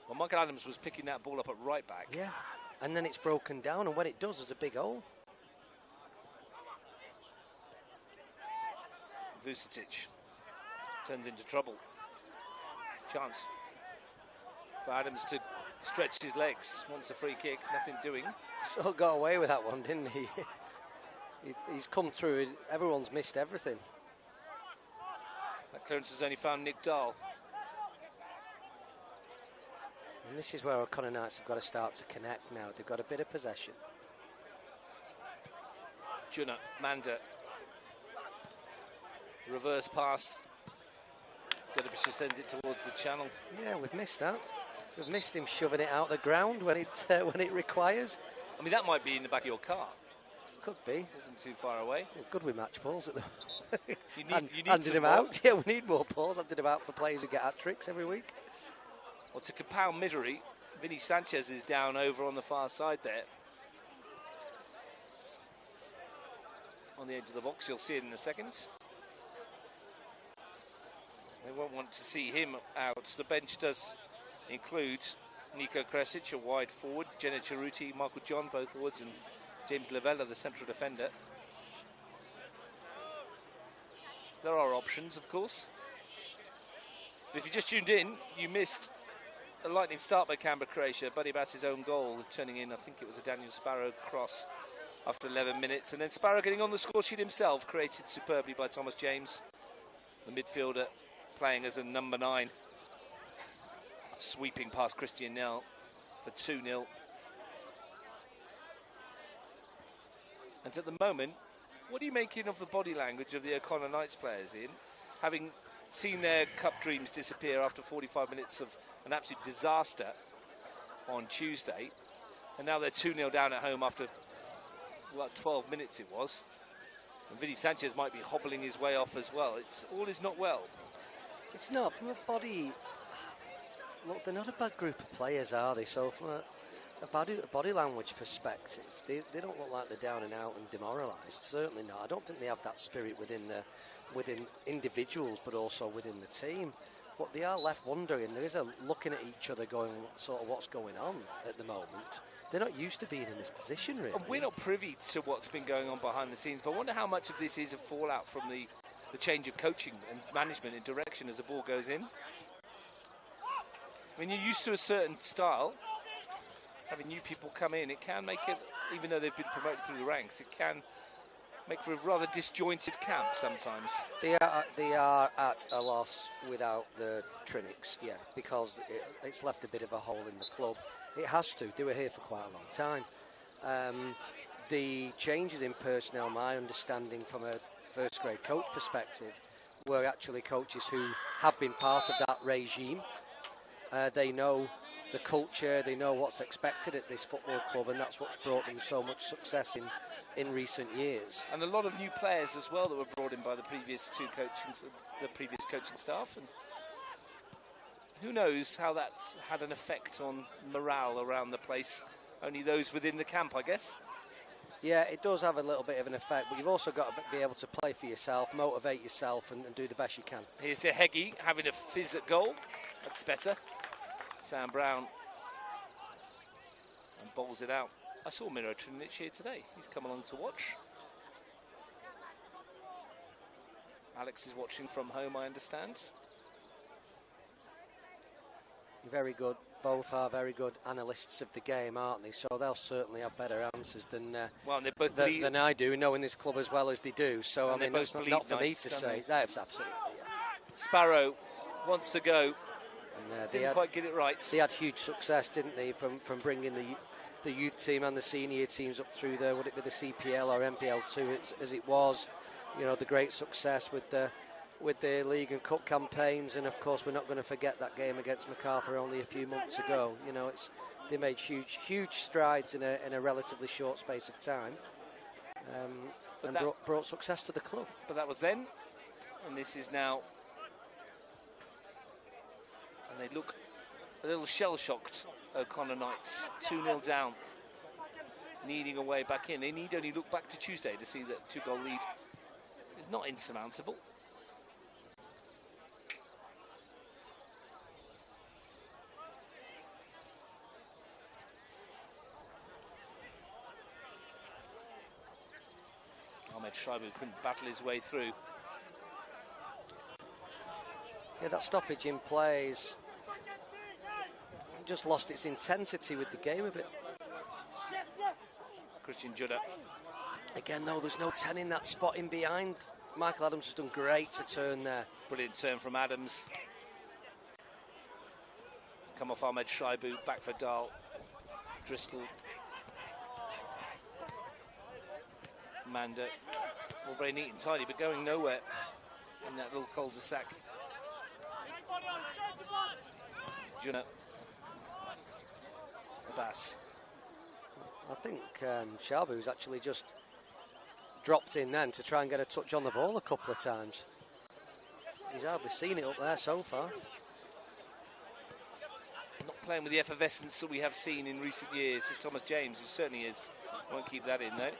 Well, Michael Adams was picking that ball up at right back. Yeah, and then it's broken down, and when it does, there's a big hole. Vucetic turns into trouble. Chance for Adams to stretch his legs. Wants a free kick, nothing doing. So got away with that one, didn't he? He's come through. Everyone's missed everything. That clearance has only found Nick Dahl. And this is where O'Connor Knights have got to start to connect now. They've got a bit of possession. Junner, Manda. Reverse pass. Gudabisha sends it towards the channel. Yeah, we've missed that. We've missed him shoving it out the ground when it requires. I mean, that might be in the back of your car. Could be. Wasn't too far away. Well, good with match balls at the You need handing some them more. out. Yeah, we need more balls. Handing them out for players who get hat-tricks every week. Well, to compound misery, Vinny Sanchez is down over on the far side there. On the edge of the box, you'll see it in a second. They won't want to see him out. The bench does include Nico Kresic, a wide forward, Jenna Charuti, Michael John, both forwards, and James Lavella, the central defender. There are options, of course. But if you just tuned in, you missed a lightning start by Canberra Croatia. Buddy Bass's own goal, turning in, I think it was a Daniel Sparrow cross after 11 minutes. And then Sparrow getting on the score sheet himself, created superbly by Thomas James, the midfielder, playing as a number 9. Sweeping past Christian Nell for 2-0. And at the moment, what are you making of the body language of the O'Connor Knights players, Ian? Having seen their cup dreams disappear after 45 minutes of an absolute disaster on Tuesday, and now they're 2-0 down at home after, well, 12 minutes it was. And Vinny Sanchez might be hobbling his way off as well. All is not well. It's not. From a body... Look, they're not a bad group of players, are they? So from a body language perspective, they don't look like they're down and out and demoralised. Certainly not. I don't think they have that spirit within individuals, but also within the team. But they are left wondering. There is a looking at each other going, sort of what's going on at the moment. They're not used to being in this position, really. And we're not privy to what's been going on behind the scenes, but I wonder how much of this is a fallout from the change of coaching and management and direction as the ball goes in. I mean, you're used to a certain style. Having new people come in, it can make it even though they've been promoted through the ranks, it can make for a rather disjointed camp sometimes. They are at a loss without the Trinix, yeah, because it's left a bit of a hole in the club. It has to. They were here for quite a long time. The changes in personnel, my understanding from a first grade coach perspective, were actually coaches who have been part of that regime. They know the culture, they know what's expected at this football club, and that's what's brought them so much success in recent years. And a lot of new players as well that were brought in by the previous coaching staff. And who knows how that's had an effect on morale around the place. Only those within the camp, I guess. Yeah, it does have a little bit of an effect, but you've also got to be able to play for yourself, motivate yourself, and do the best you can. Here's Heggie having a fizz at goal. That's better. Sam Brown and bowls it out. I saw Miro Trinic here today. He's come along to watch. Alex is watching from home, I understand. Very good. Both are very good analysts of the game, aren't they? So they'll certainly have better answers than I do, knowing this club as well as they do. So I mean, it's not for me to say. That's absolutely. Yeah. Sparrow wants to go. And, didn't quite get it right. They had huge success, didn't they, from bringing the youth team and the senior teams up through the, would it be the CPL or NPL2 as it was? You know, the great success with the league and cup campaigns, and of course we're not going to forget that game against MacArthur only a few months ago. You know, they made huge strides in a relatively short space of time, and brought success to the club. But that was then, and this is now. And they look a little shell-shocked, O'Connor Knights, 2-0 down, needing a way back in. They need only look back to Tuesday to see that 2-goal lead is not insurmountable. Ahmed Shaibu couldn't battle his way through. Yeah, that stoppage in plays just lost its intensity with the game a bit. Christian Judda. Again, though, there's no 10 in that spot in behind. Michael Adams has done great to turn there. Brilliant turn from Adams. It's come off Ahmed Shaibu, back for Dahl. Driscoll. Manda. All very neat and tidy, but going nowhere in that little cul-de-sac. Junna. Abbas. I think Shabu's actually just dropped in then to try and get a touch on the ball a couple of times. He's hardly seen it up there so far. Not playing with the effervescence that we have seen in recent years is Thomas James, who certainly is. Won't keep that in though.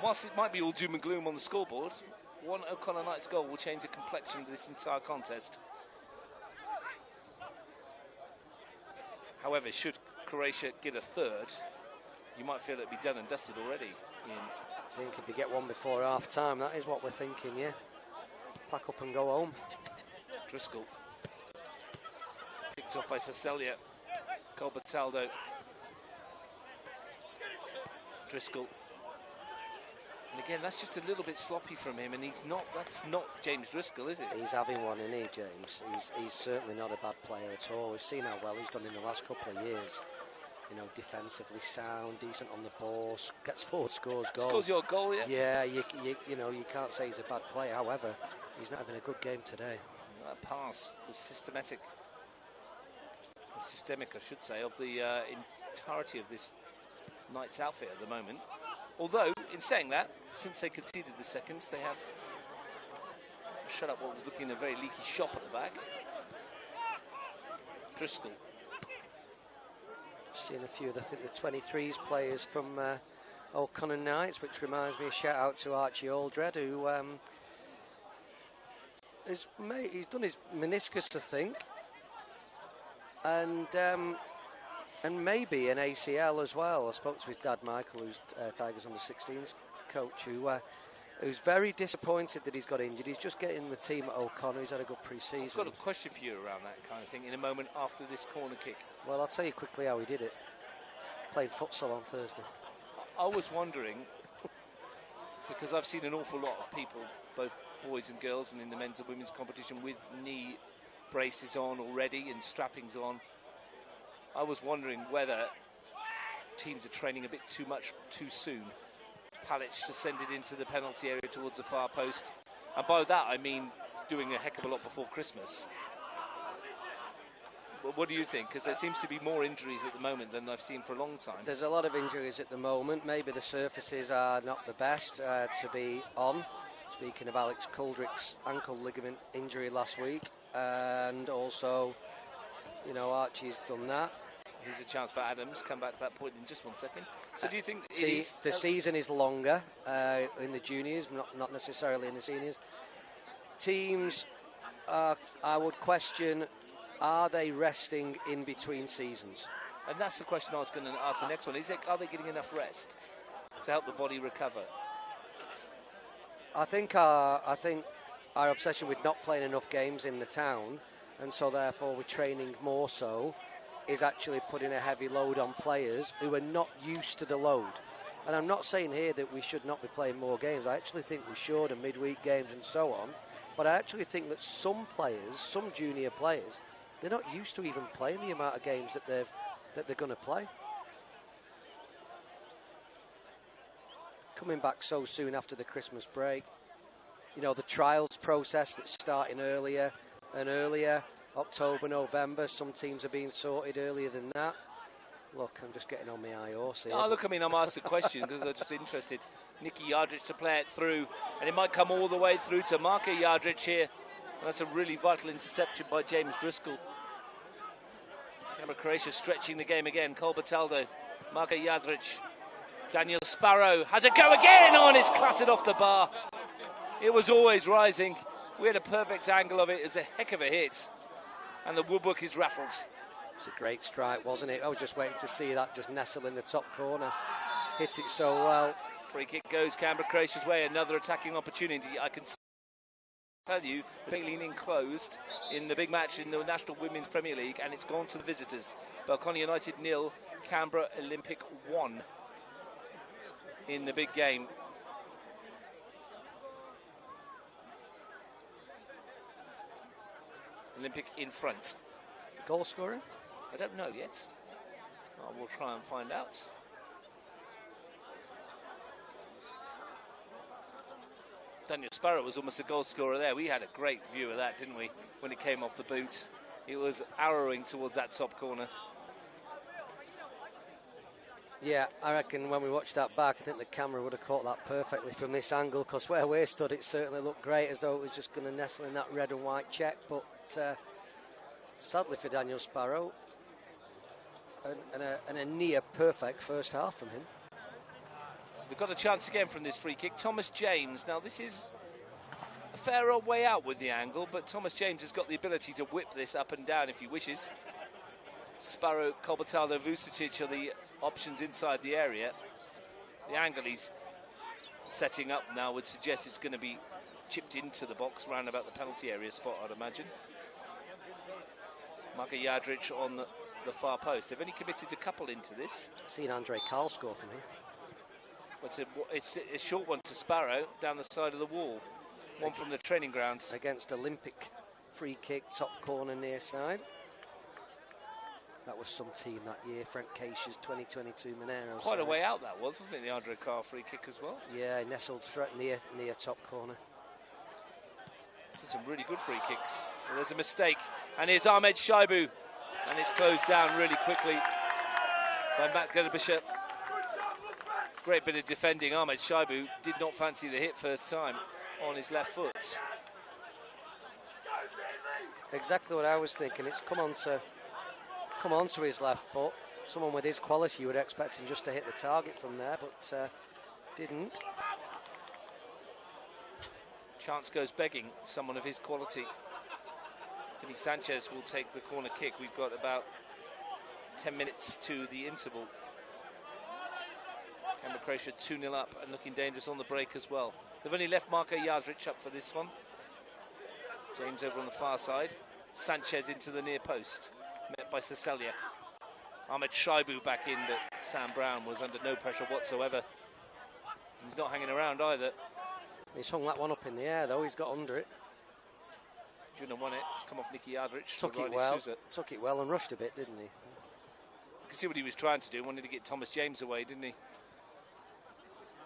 Whilst it might be all doom and gloom on the scoreboard, one O'Connor Knights goal will change the complexion of this entire contest. However, should Croatia get a third, you might feel it'd be done and dusted already. I think if they get one before half-time, that is what we're thinking, yeah. Pack up and go home. Driscoll. Picked up by Sacelia. Colbertaldo. Driscoll. And again, that's just a little bit sloppy from him, and that's not James Driscoll, is it? He's having one, isn't he, James? He's certainly not a bad player at all. We've seen how well he's done in the last couple of years. You know, defensively sound, decent on the ball, gets forward, scores goals. Scores your goal, yeah? Yeah, you know, you can't say he's a bad player. However, he's not having a good game today. That pass was systemic, I should say, of the entirety of this Knights outfit at the moment. Although, in saying that, since they conceded the seconds, they have shut up what was looking a very leaky shop at the back. Driscoll. Seeing a few of the 23s players from O'Connor Knights, which reminds me a shout out to Archie Aldred, who he's done his meniscus, I think, and maybe an ACL as well. I spoke to his dad, Michael, who's Tigers under-16s coach, who who's very disappointed that he's got injured. He's just getting the team at O'Connor. He's had a good pre-season. I've got a question for you around that kind of thing in a moment after this corner kick. Well, I'll tell you quickly how he did it. Playing futsal on Thursday. I was wondering, because I've seen an awful lot of people, both boys and girls, and in the men's and women's competition, with knee braces on already and strappings on. I was wondering whether teams are training a bit too much too soon. Palic to send it into the penalty area towards the far post. And by that, I mean doing a heck of a lot before Christmas. What do you think? Because there seems to be more injuries at the moment than I've seen for a long time. There's a lot of injuries at the moment. Maybe the surfaces are not the best to be on. Speaking of Alex Kuldrick's ankle ligament injury last week. And also, you know, Archie's done that. Here's a chance for Adams. Come back to that point in just 1 second. So do you think the season is longer in the juniors, not necessarily in the seniors? Teams, I would question, are they resting in between seasons? And that's the question I was going to ask the next one. Are they getting enough rest to help the body recover? I think our obsession with not playing enough games in the town, and so therefore we're training more so, is actually putting a heavy load on players who are not used to the load. And I'm not saying here that we should not be playing more games. I actually think we should, and midweek games and so on. But I actually think that some players, some junior players, they're not used to even playing the amount of games that they're going to play. Coming back so soon after the Christmas break. You know, the trials process that's starting earlier and earlier. October, November, some teams are being sorted earlier than that. Look, I'm just getting on my high horse here. Oh, look, I mean, I'm asked a question because I'm just interested. Nicky Yardrich to play it through, and it might come all the way through to Marco Yardrich here. And that's a really vital interception by James Driscoll. Canberra Croatia stretching the game again. Cole Bataldo, Marco Yardrich, Daniel Sparrow has a go again. Oh, and it's clattered off the bar. It was always rising. We had a perfect angle of it. It was a heck of a hit. And the woodwork is rattled. It's a great strike, wasn't it? I was just waiting to see that just nestle in the top corner. Hit it so well. Free kick goes Canberra Croatia's way. Another attacking opportunity. I can tell you, Baleen enclosed in the big match in the National Women's Premier League, and it's gone to the visitors. Belconnen United 0, Canberra Olympic 1 in the big game. Olympic in front. Goal scorer? I don't know yet. I will try and find out. Daniel Sparrow was almost a goal scorer there. We had a great view of that, didn't we, when it came off the boot. It was arrowing towards that top corner. Yeah, I reckon when we watched that back, I think the camera would have caught that perfectly from this angle, because where we stood, it certainly looked great, as though it was just going to nestle in that red and white check. But sadly for Daniel Sparrow, and a near perfect first half from him. We've got a chance again from this free kick. Thomas James. Now, this is a fair old way out with the angle, but Thomas James has got the ability to whip this up and down if he wishes. Sparrow, Kobataldo, Vucetic are the options inside the area. The angle he's setting up now would suggest it's going to be chipped into the box round about the penalty area spot, I'd imagine. Marko Jadric on the far post. They've only committed a couple into this. Seen Andre Carl score from here. It's a short one to Sparrow down the side of the wall. One from the training grounds. Against Olympic, free kick, top corner near side. That was some team that year, Frank Keisha's 2022 Monero. Quite a way out that was, wasn't it, the Andre Carr free kick as well? Yeah, nestled near top corner. Some really good free kicks. Well, there's a mistake, and here's Ahmed Shaibu, and it's closed down really quickly by Matt Gerbischer. Great bit of defending. Ahmed Shaibu did not fancy the hit first time on his left foot. Exactly what I was thinking. It's come on to his left foot. Someone with his quality, you would expect him just to hit the target from there, but didn't. Chance goes begging, someone of his quality. Vinny Sanchez will take the corner kick. We've got about 10 minutes to the interval. Canberra Croatia 2-0 up and looking dangerous on the break as well. They've only left Marko Jadric up for this one. James over on the far side. Sanchez into the near post, met by Cecilia. Ahmed Shaibu back in, but Sam Brown was under no pressure whatsoever. He's not hanging around either. He's hung that one up in the air, though. He's got under it. Juna won it. It's come off Nicky Jadric. Took it well and rushed a bit, didn't he? You can see what he was trying to do. Wanted to get Thomas James away, didn't he?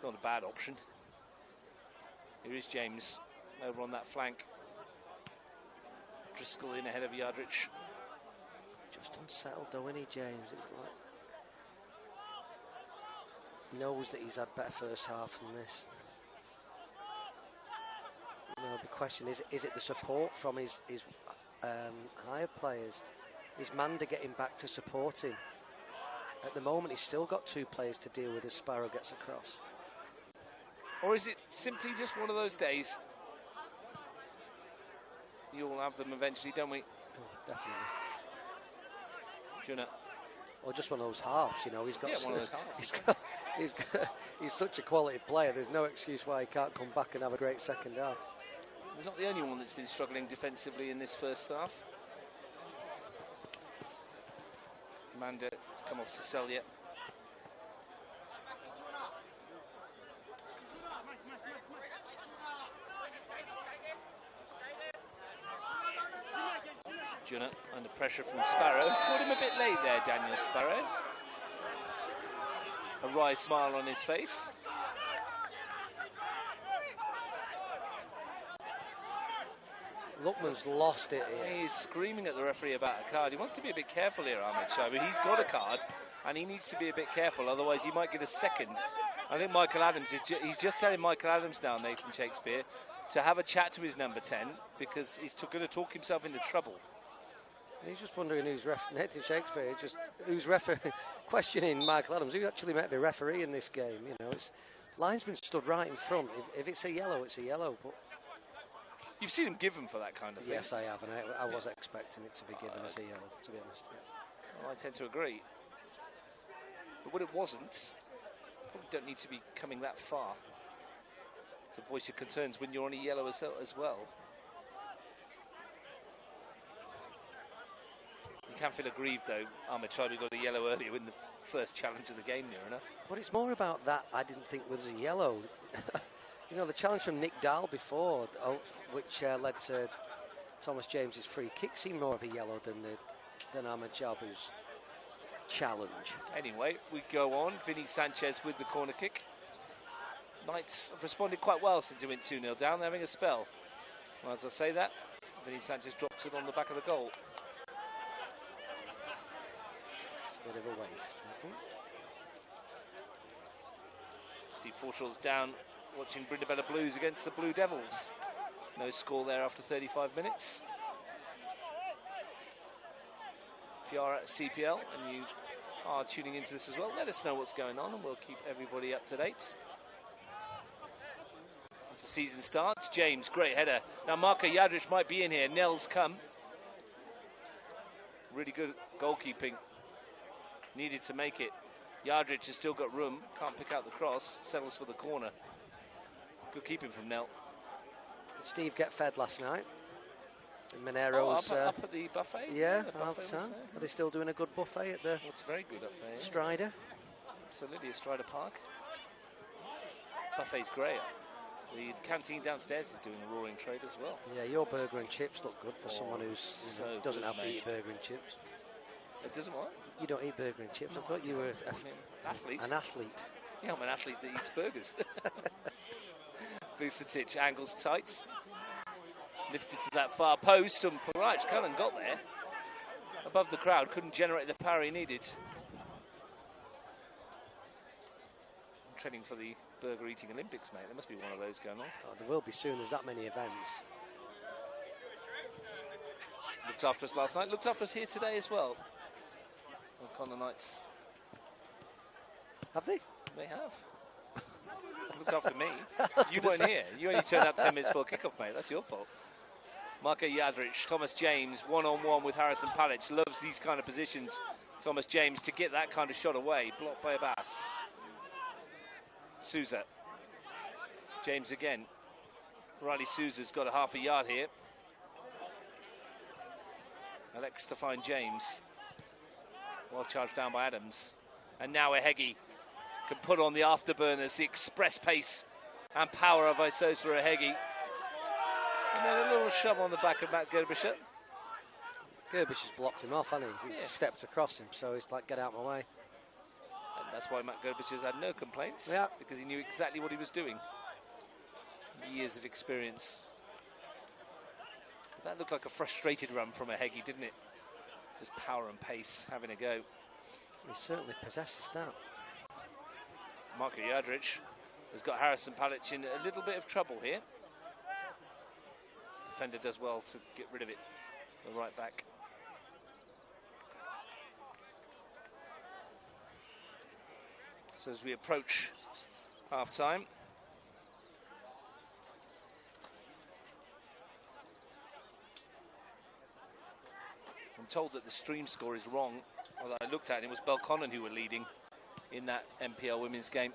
Not a bad option. Here is James over on that flank. Driscoll in ahead of Jadric. Just unsettled though, isn't he, James? It's like he knows that he's had better first half than this. You know, the question is it the support from his higher players? Is Manda getting back to support him? At the moment, he's still got 2 players to deal with as Sparrow gets across. Or is it simply just one of those days? You all have them eventually, don't we? Oh, definitely. Juna. Or just one of those halves, you know. He's got. Yeah, one of those halves. He's such a quality player. There's no excuse why he can't come back and have a great second half. He's not the only one that's been struggling defensively in this first half. Manda has come off Cecilia. Juna under pressure from Sparrow. Caught him a bit late there, Daniel Sparrow. A wry smile on his face. Lookman's lost it here. He's screaming at the referee about a card. He wants to be a bit careful here, Ahmed Shaibu. He's got a card, and he needs to be a bit careful, otherwise he might get a second. I think Michael Adams, he's just telling Michael Adams now, Nathan Shakespeare, to have a chat to his number 10, because he's going to talk himself into trouble. He's just wondering who's Nathan Shakespeare, who's questioning Michael Adams, who actually might be referee in this game. You know, linesman stood right in front. If it's a yellow, it's a yellow. But you've seen him given for that kind of thing. Yes, I have, and I was expecting it to be given as a yellow, to be honest. Yeah. Well, I tend to agree. But when it wasn't, probably don't need to be coming that far to voice your concerns when you're on a yellow as well. You can feel aggrieved, though. Ahmed Shaibu got a yellow earlier in the first challenge of the game, near enough. But it's more about that I didn't think was a yellow. You know, the challenge from Nick Dahl before, which led to Thomas James's free kick, seemed more of a yellow than Ahmed Shaibu's challenge. Anyway, we go on. Vinny Sanchez with the corner kick. Knights have responded quite well since he went 2-0 down. They're having a spell. Well, as I say that, Vinny Sanchez drops it on the back of the goal. Bit of a waste. Steve Forshaw's down watching Brindabella Blues against the Blue Devils. No score there after 35 minutes. If you are at CPL and you are tuning into this as well, let us know what's going on and we'll keep everybody up to date. As the season starts, James, great header. Now Marko Jadric might be in here. Nell's come. Really good goalkeeping. Needed to make it. Jadric has still got room. Can't pick out the cross. Settles for the corner. Good keeping from Nell. Did Steve get fed last night? Minero's up at the buffet? Yeah, half time. Are they still doing a good buffet at the It's very good up there. Strider? Absolutely, a Strider Park. Buffet's great. The canteen downstairs is doing a roaring trade as well. Yeah, your burger and chips look good for someone who doesn't good, have to mate. eat burger and chips. It doesn't what? You don't eat burger and chips. I thought you were Athlete. an athlete. Yeah, I'm an athlete that eats burgers. Vucetic angles tight. Lifted to that far post, and Paraj Cullen got there. Above the crowd, couldn't generate the power he needed. I'm training for the burger eating Olympics, mate. There must be one of those going on. Oh, there will be soon. There's that many events. Looked after us last night. Looked after us here today as well. O'Connor Knights. Have they? They have. Looked after me. You weren't here. You only turned up 10 minutes before kickoff, mate. That's your fault. Marko Jadric, Thomas James, one-on-one with Harrison Palic. Loves these kind of positions. Thomas James to get that kind of shot away. Blocked by Abbas. Souza. James again. Riley Sousa's got a half a yard here. Alex to find James. Well charged down by Adams. And now Ehegi can put on the afterburners, the express pace and power of Isosa Ehegi. And then a little shove on the back of Matt Gerbischer. Gerbischer's blocked him off, hasn't he? He's stepped across him, so he's like, get out of my way. And that's why Matt Gerbischer's had no complaints. Yeah. Because he knew exactly what he was doing. Years of experience. That looked like a frustrated run from Ehegi, didn't it? Just power and pace, having a go. He certainly possesses that. Marko Jadric has got Harrison Palic in a little bit of trouble here. Defender does well to get rid of it. The right back. So as we approach half-time, I'm told that the stream score is wrong. Although I looked at it, it was Belconnen who were leading in that NPL women's game.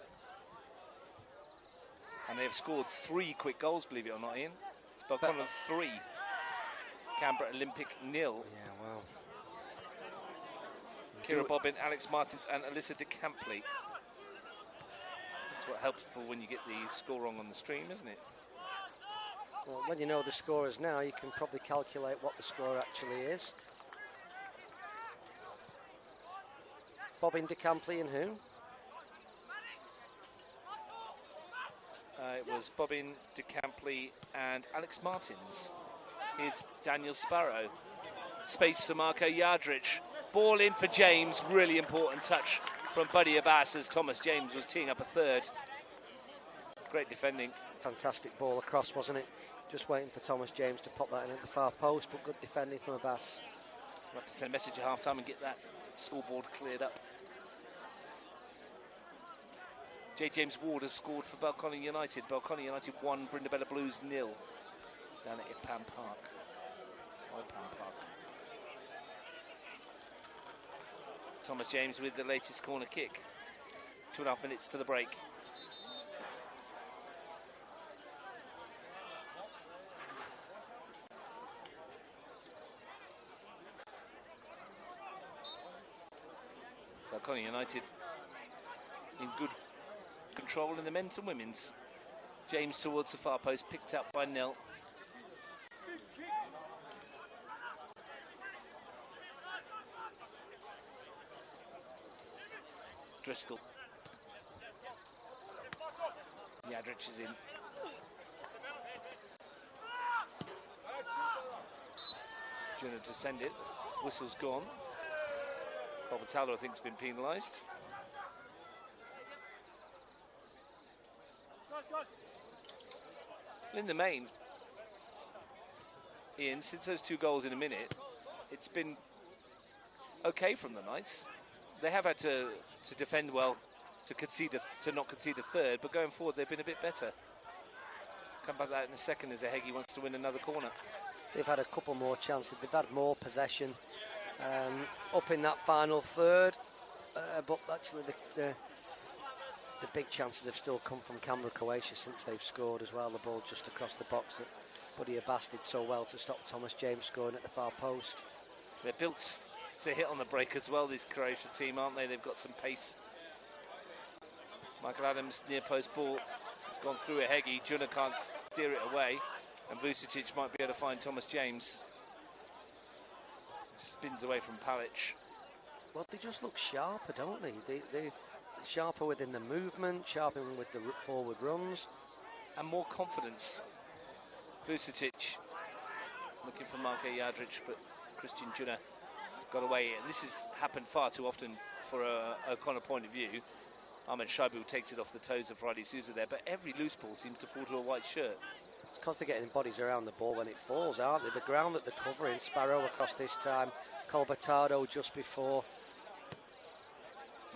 And they have scored 3 quick goals, believe it or not, Ian. It's Belconnen 3, Canberra Olympic 0. Yeah, wow. Kira Bobbin, Alex Martins and Alyssa de Campley. That's what helps for when you get the score wrong on the stream, isn't it? Well, when you know the scorers now, you can probably calculate what the score actually is. Bobbin, de Campley and who? It was Bobbin, de Campley and Alex Martins. Here's Daniel Sparrow. Space for Marko Jadric. Ball in for James. Really important touch from Buddy Abbas as Thomas James was teeing up a third. Great defending. Fantastic ball across, wasn't it? Just waiting for Thomas James to pop that in at the far post, but good defending from Abbas. We'll have to send a message at half-time and get that scoreboard cleared up. J. James Ward has scored for Belconnen United. Belconnen United 1, Brindabella Blues 0 down at Ipan Park. Ipan Park. Thomas James with the latest corner kick. 2.5 minutes to the break. Belconnen United in good control in the men's and women's. James towards the far post, picked up by Nell. Driscoll. Jadric is in. Juno to send it. Whistle's gone. Colbertallo, I think, has been penalised. In the main, Ian, since those 2 goals in a minute, it's been okay from the Knights. They have had to defend well, to not concede a third, but going forward they've been a bit better. Come back to that in a second as Ehegi wants to win another corner. They've had a couple more chances. They've had more possession up in that final third, but actually the big chances have still come from Canberra Croatia since they've scored as well. The ball just across the box that Buddy Abbas did so well to stop Thomas James scoring at the far post. They're built to hit on the break as well, this Croatia team, aren't they? They've got some pace. Michael Adams, near post ball. It's gone through Ehegi. Juna can't steer it away. And Vucetic might be able to find Thomas James. Just spins away from Palic. Well, they just look sharper, don't they? They're sharper within the movement, sharper with the forward runs. And more confidence. Vucetic looking for Marko Jadric, but Christian Juna got away. And this has happened far too often for a O'Connor point of view. Ahmed Shaibu takes it off the toes of Riley Sousa there, but every loose ball seems to fall to a white shirt. It's because they're getting bodies around the ball when it falls, aren't they? The ground that they're covering, Sparrow across this time, Colbertado just before.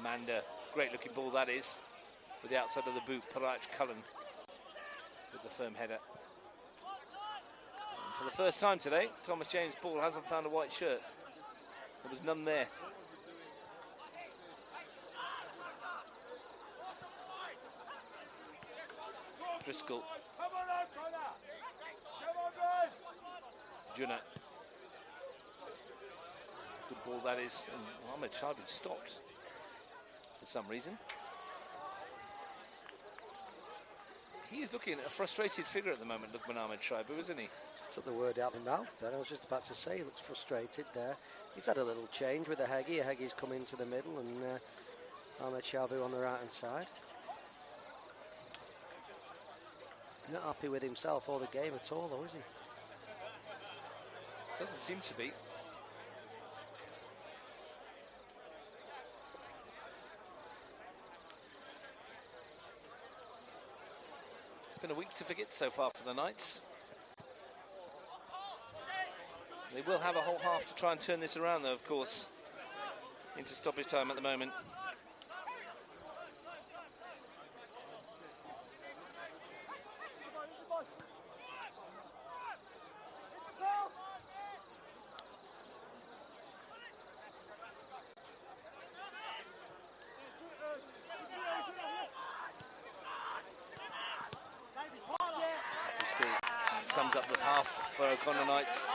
Manda, great looking ball that is, with the outside of the boot. Parach Cullen with the firm header. And for the first time today, Thomas James' ball hasn't found a white shirt. There was none there. Driscoll. Junna. Good ball that is. And Ahmed Shaibu stopped for some reason. He is looking a frustrated figure at the moment, Lukman Ahmed Shaibu, isn't he? Just took the word out of my mouth then. I was just about to say he looks frustrated there. He's had a little change with the Heggie. Heggie's come into the middle and Ahmed Shaibu on the right hand side. Not happy with himself or the game at all though, is he? Doesn't seem to be. It's been a week to forget so far for the Knights. They will have a whole half to try and turn this around though, of course, into stoppage time at the moment. Sums up the half for O'Connor Knights.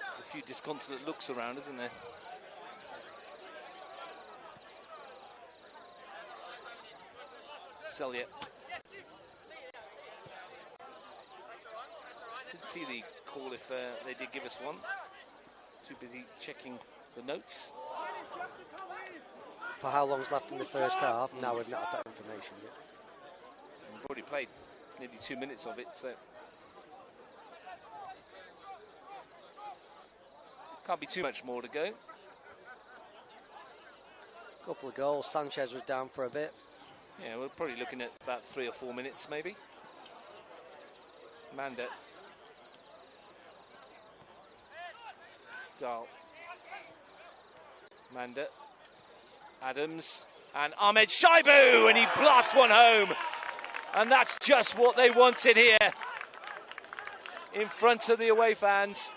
There's a few disconsolate looks around, isn't there? Selye. Didn't see the call if they did give us one. Too busy checking the notes. For how long's left in the first half? Now we've not had that information yet. We've already played nearly 2 minutes of it, so can't be too much more to go. Couple of goals. Sanchez was down for a bit. Yeah, we're probably looking at about 3 or 4 minutes, maybe. Manda. Dahl. Manda. Adams and Ahmed Shaibu, and he blasts one home, and that's just what they wanted here in front of the away fans.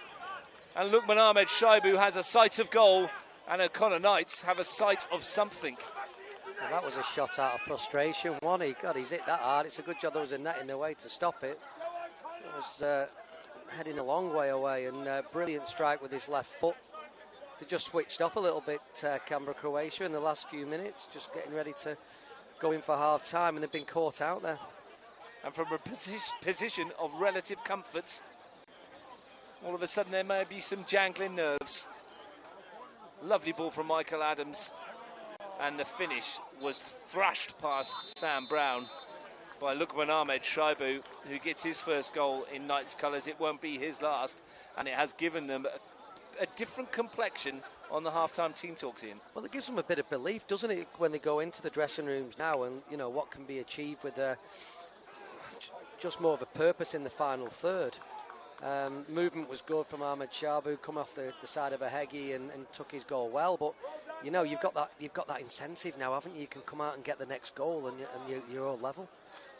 And Lukman Ahmed Shaibu has a sight of goal, and O'Connor Knights have a sight of something. Well, that was a shot out of frustration, wasn't he? God, he's hit that hard. It's a good job there was a net in the way to stop it. It was heading a long way away, and brilliant strike with his left foot. They just switched off a little bit, Canberra Croatia, in the last few minutes, just getting ready to go in for half time, and they've been caught out there. And from a position of relative comfort, all of a sudden there may be some jangling nerves. Lovely ball from Michael Adams, and the finish was thrashed past Sam Brown by Lukman Ahmed Shaibu, who gets his first goal in Knights colours. It won't be his last, and it has given them a different complexion on the half-time team talks in. Well, it gives them a bit of belief, doesn't it, when they go into the dressing rooms now, and you know what can be achieved with just more of a purpose in the final third. Movement was good from Ahmed Shaibu, come off the side of a Heggie and took his goal well, but you know you've got that incentive now, haven't you? You can come out and get the next goal, and you're all level.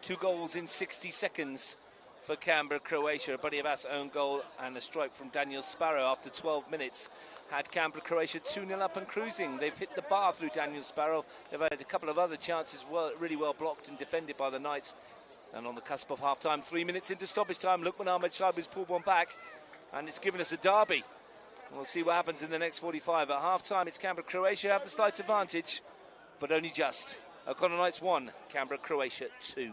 2 goals in 60 seconds for Canberra Croatia. A Buddy Abbas own goal and a strike from Daniel Sparrow after 12 minutes had Canberra Croatia 2-0 up and cruising. They've hit the bar through Daniel Sparrow. They've had a couple of other chances really well blocked and defended by the Knights. And on the cusp of half-time, 3 minutes into stoppage time, Lukman Ahmed Shaibu's pulled one back, and it's given us a derby. We'll see what happens in the next 45. At half-time, it's Canberra Croatia have the slight advantage, but only just. O'Connor Knights 1, Canberra Croatia 2.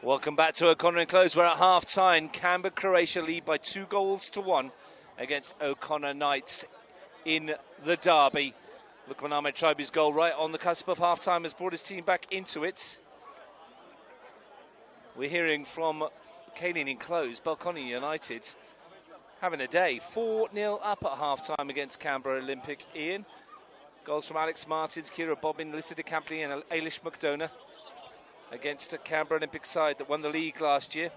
Welcome back to O'Connor Enclosed. We're at half-time. Canberra Croatia lead by 2-1 against O'Connor Knights in the derby. Lukman Ahmed Shaibu's goal right on the cusp of half-time has brought his team back into it. We're hearing from Canning Enclosed, Belconnen United having a day. 4-0 up at half-time against Canberra Olympic. Ian. Goals from Alex Martins, Kira Bobbin, Lissa de Campley and Ailish McDonough against a Canberra Olympic side that won the league last year.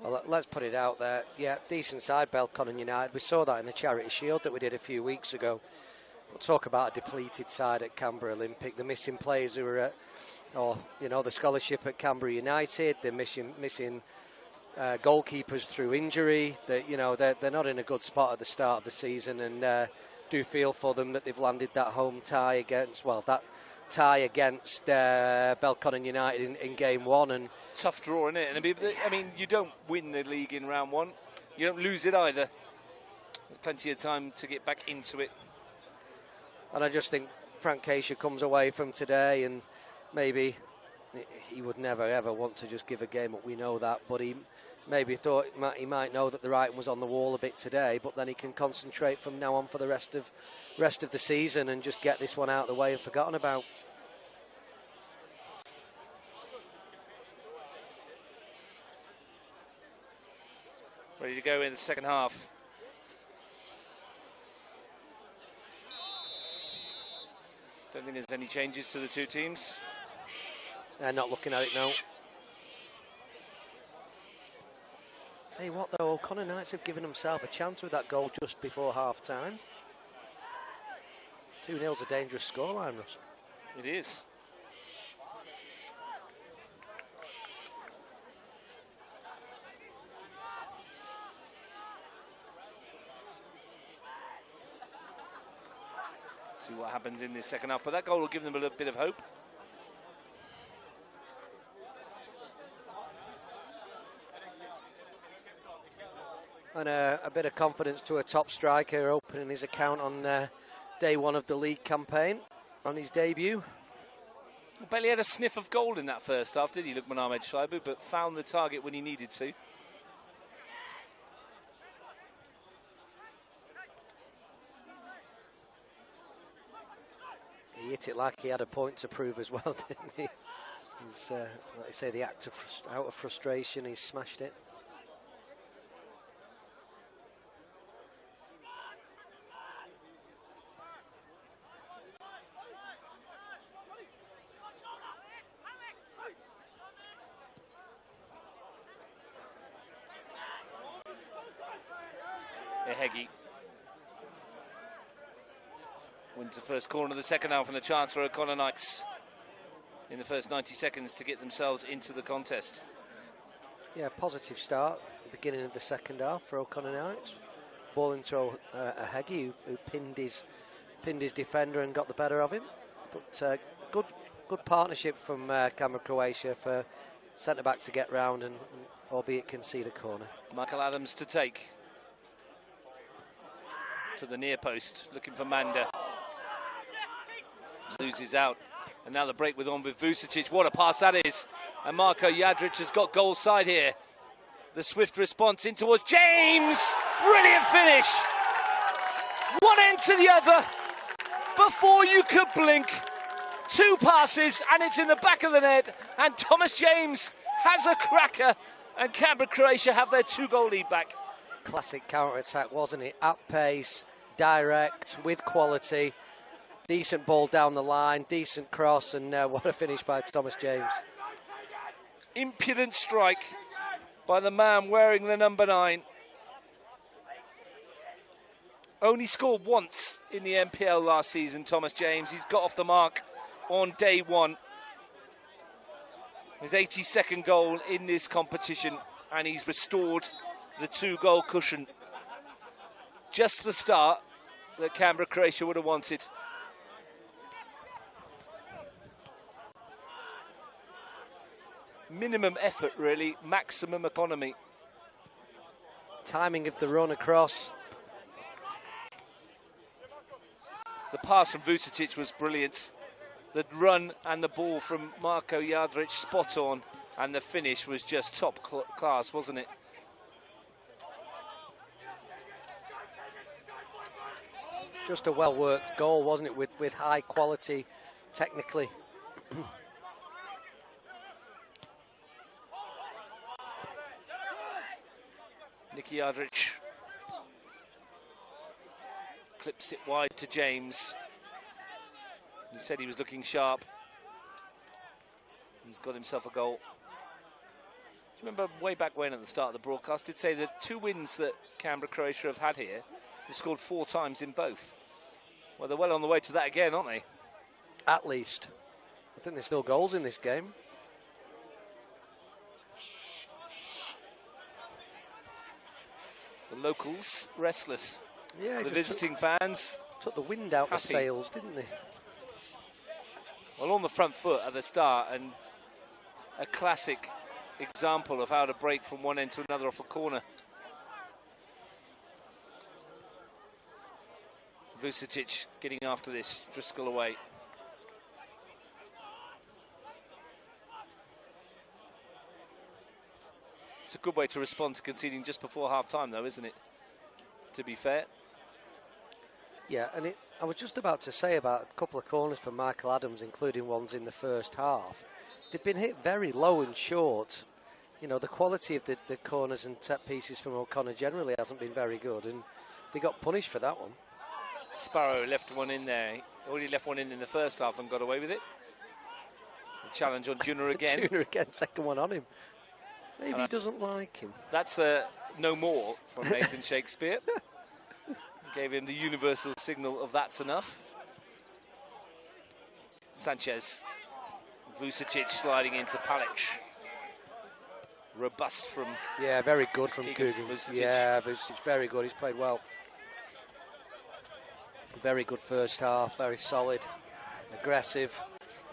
Well, let's put it out there. Yeah, decent side, Belconnen United. We saw that in the Charity Shield that we did a few weeks ago. We'll talk about a depleted side at Canberra Olympic. The missing players who were at, the scholarship at Canberra United. They're missing goalkeepers through injury. They're not in a good spot at the start of the season, and do feel for them that they've landed that home tie against Belconnen United in game one. And tough draw, isn't it? And I mean, you don't win the league in round one. You don't lose it either. There's plenty of time to get back into it. And I just think Frank Keisha comes away from today, and maybe he would never ever want to just give a game up. We know that, but he maybe thought he might know that the writing was on the wall a bit today, but then he can concentrate from now on for the rest of the season and just get this one out of the way and forgotten about. Ready to go in the second half. Don't think there's any changes to the two teams. They're not looking at it now. Tell you what though, O'Connor Knights have given themselves a chance with that goal just before half time. 2-0's a dangerous scoreline, Russ. It is. See what happens in this second half, but that goal will give them a little bit of hope. And a bit of confidence to a top striker opening his account on day one of the league campaign, on his debut. I bet he had a sniff of goal in that first half, did he, Lukman Ahmed Shaibu, but found the target when he needed to. He hit it like he had a point to prove as well, didn't he? He's, like I say, the act of out of frustration, he's smashed it. Heggie wins the first corner of the second half and a chance for O'Connor Knights in the first 90 seconds to get themselves into the contest. Yeah, positive start at the beginning of the second half for O'Connor Knights. Ball into a Heggie who pinned his defender and got the better of him. But good partnership from Canberra Croatia for centre back to get round and albeit concede a corner. Michael Adams to take. To the near post, looking for Manda. Loses out. And now the break with Vucetic. What a pass that is. And Marko Jadric has got goal side here. The swift response in towards James. Brilliant finish. One end to the other. Before you could blink. Two passes and it's in the back of the net. And Thomas James has a cracker. And Canberra Croatia have their 2-goal lead back. Classic counter-attack, wasn't it? At pace, direct, with quality. Decent ball down the line, decent cross, and what a finish by Thomas James. Impudent strike by the man wearing the number 9. Only scored once in the NPL last season, Thomas James. He's got off the mark on day one. His 82nd goal in this competition, and he's restored the 2-goal cushion. Just the start that Canberra Croatia would have wanted. Minimum effort, really, maximum economy. Timing of the run across. The pass from Vucetic was brilliant. The run and the ball from Marko Jadric spot on, and the finish was just top class, wasn't it? Just a well-worked goal, wasn't it, with high quality technically. Nicky Jadric clips it wide to James. He said he was looking sharp. He's got himself a goal. Do you remember way back when at the start of the broadcast, did say that 2 wins that Canberra Croatia have had here, they've scored 4 times in both. Well, they're well on the way to that again, aren't they? At least. I think there's still goals in this game. The locals restless. Yeah, the visiting fans took the wind out happy. The sails, didn't they? Well, on the front foot at the start, and a classic example of how to break from one end to another off a corner. Vucicic getting after this, Driscoll away. It's a good way to respond to conceding just before half-time, though, isn't it? To be fair. Yeah, and I was just about to say about a couple of corners for Michael Adams, including ones in the first half. They've been hit very low and short. You know, the quality of the corners and set pieces from O'Connor generally hasn't been very good, and they got punished for that one. Sparrow left one in there. He already left one in the first half and got away with it. The challenge on Junior again. Junior again, second one on him. Maybe he doesn't like him. That's no more from Nathan Shakespeare. Gave him the universal signal of that's enough. Sanchez. Vucicic sliding into Palic. Robust from... Yeah, very good from Keegan Kugan. Vucicic. Yeah, Vucicic, very good. He's played well. Very good first half, very solid, aggressive,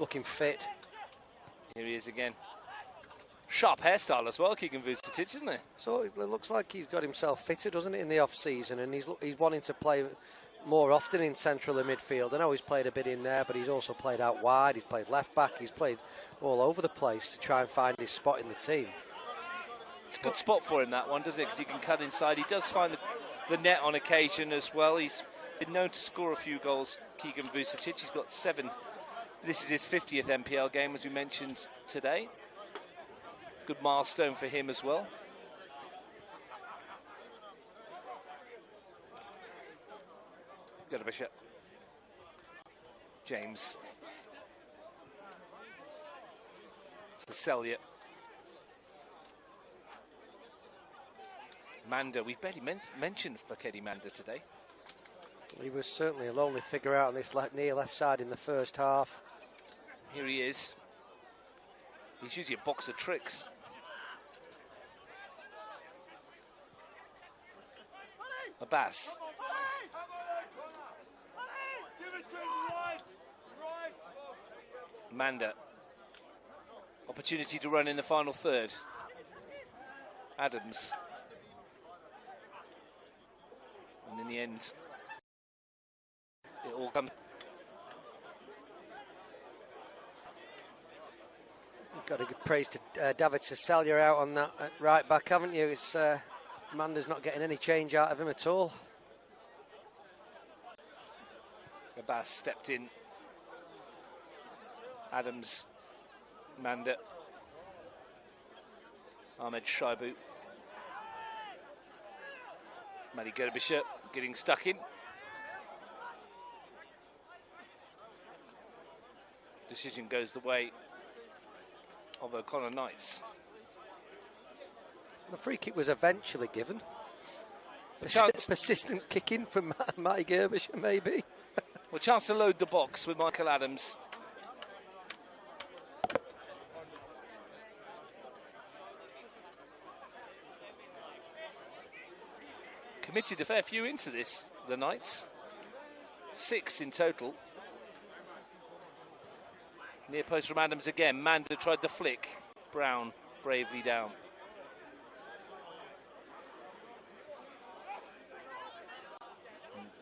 looking fit. Here he is again. Sharp hairstyle as well, Keegan Vucicic, isn't it? So it looks like he's got himself fitted, doesn't it, in the off-season, and he's wanting to play more often in central and midfield. I know he's played a bit in there, but he's also played out wide, he's played left-back, he's played all over the place to try and find his spot in the team. It's a good spot for him, that one, doesn't it? Because he can cut inside. He does find the net on occasion as well. He's been known to score a few goals, Keegan Vucicic. He's got 7. This is his 50th NPL game, as we mentioned today. Good milestone for him as well. Got a Bishop. James. Celia. Manda. We've barely mentioned Fakedi Manda today. He was certainly a lonely figure out on this near left side in the first half. Here he is. He's usually a box of tricks. Abbas. Manda. Opportunity to run in the final third. Adams. And in the end, it all comes. You've got to give praise to David Celia out on that right back, haven't you? It's Amanda's not getting any change out of him at all. Abbas stepped in. Adams, Manda, Ahmed Shaibu, Madi Gerbisher getting stuck in. Decision goes the way of O'Connor Knights. The free kick was eventually given. Persistent kicking from Matty Gerbisher, maybe. Well, chance to load the box with Michael Adams. Committed a fair few into this, the Knights. 6 in total. Near post from Adams again. Manda tried the flick. Brown bravely down.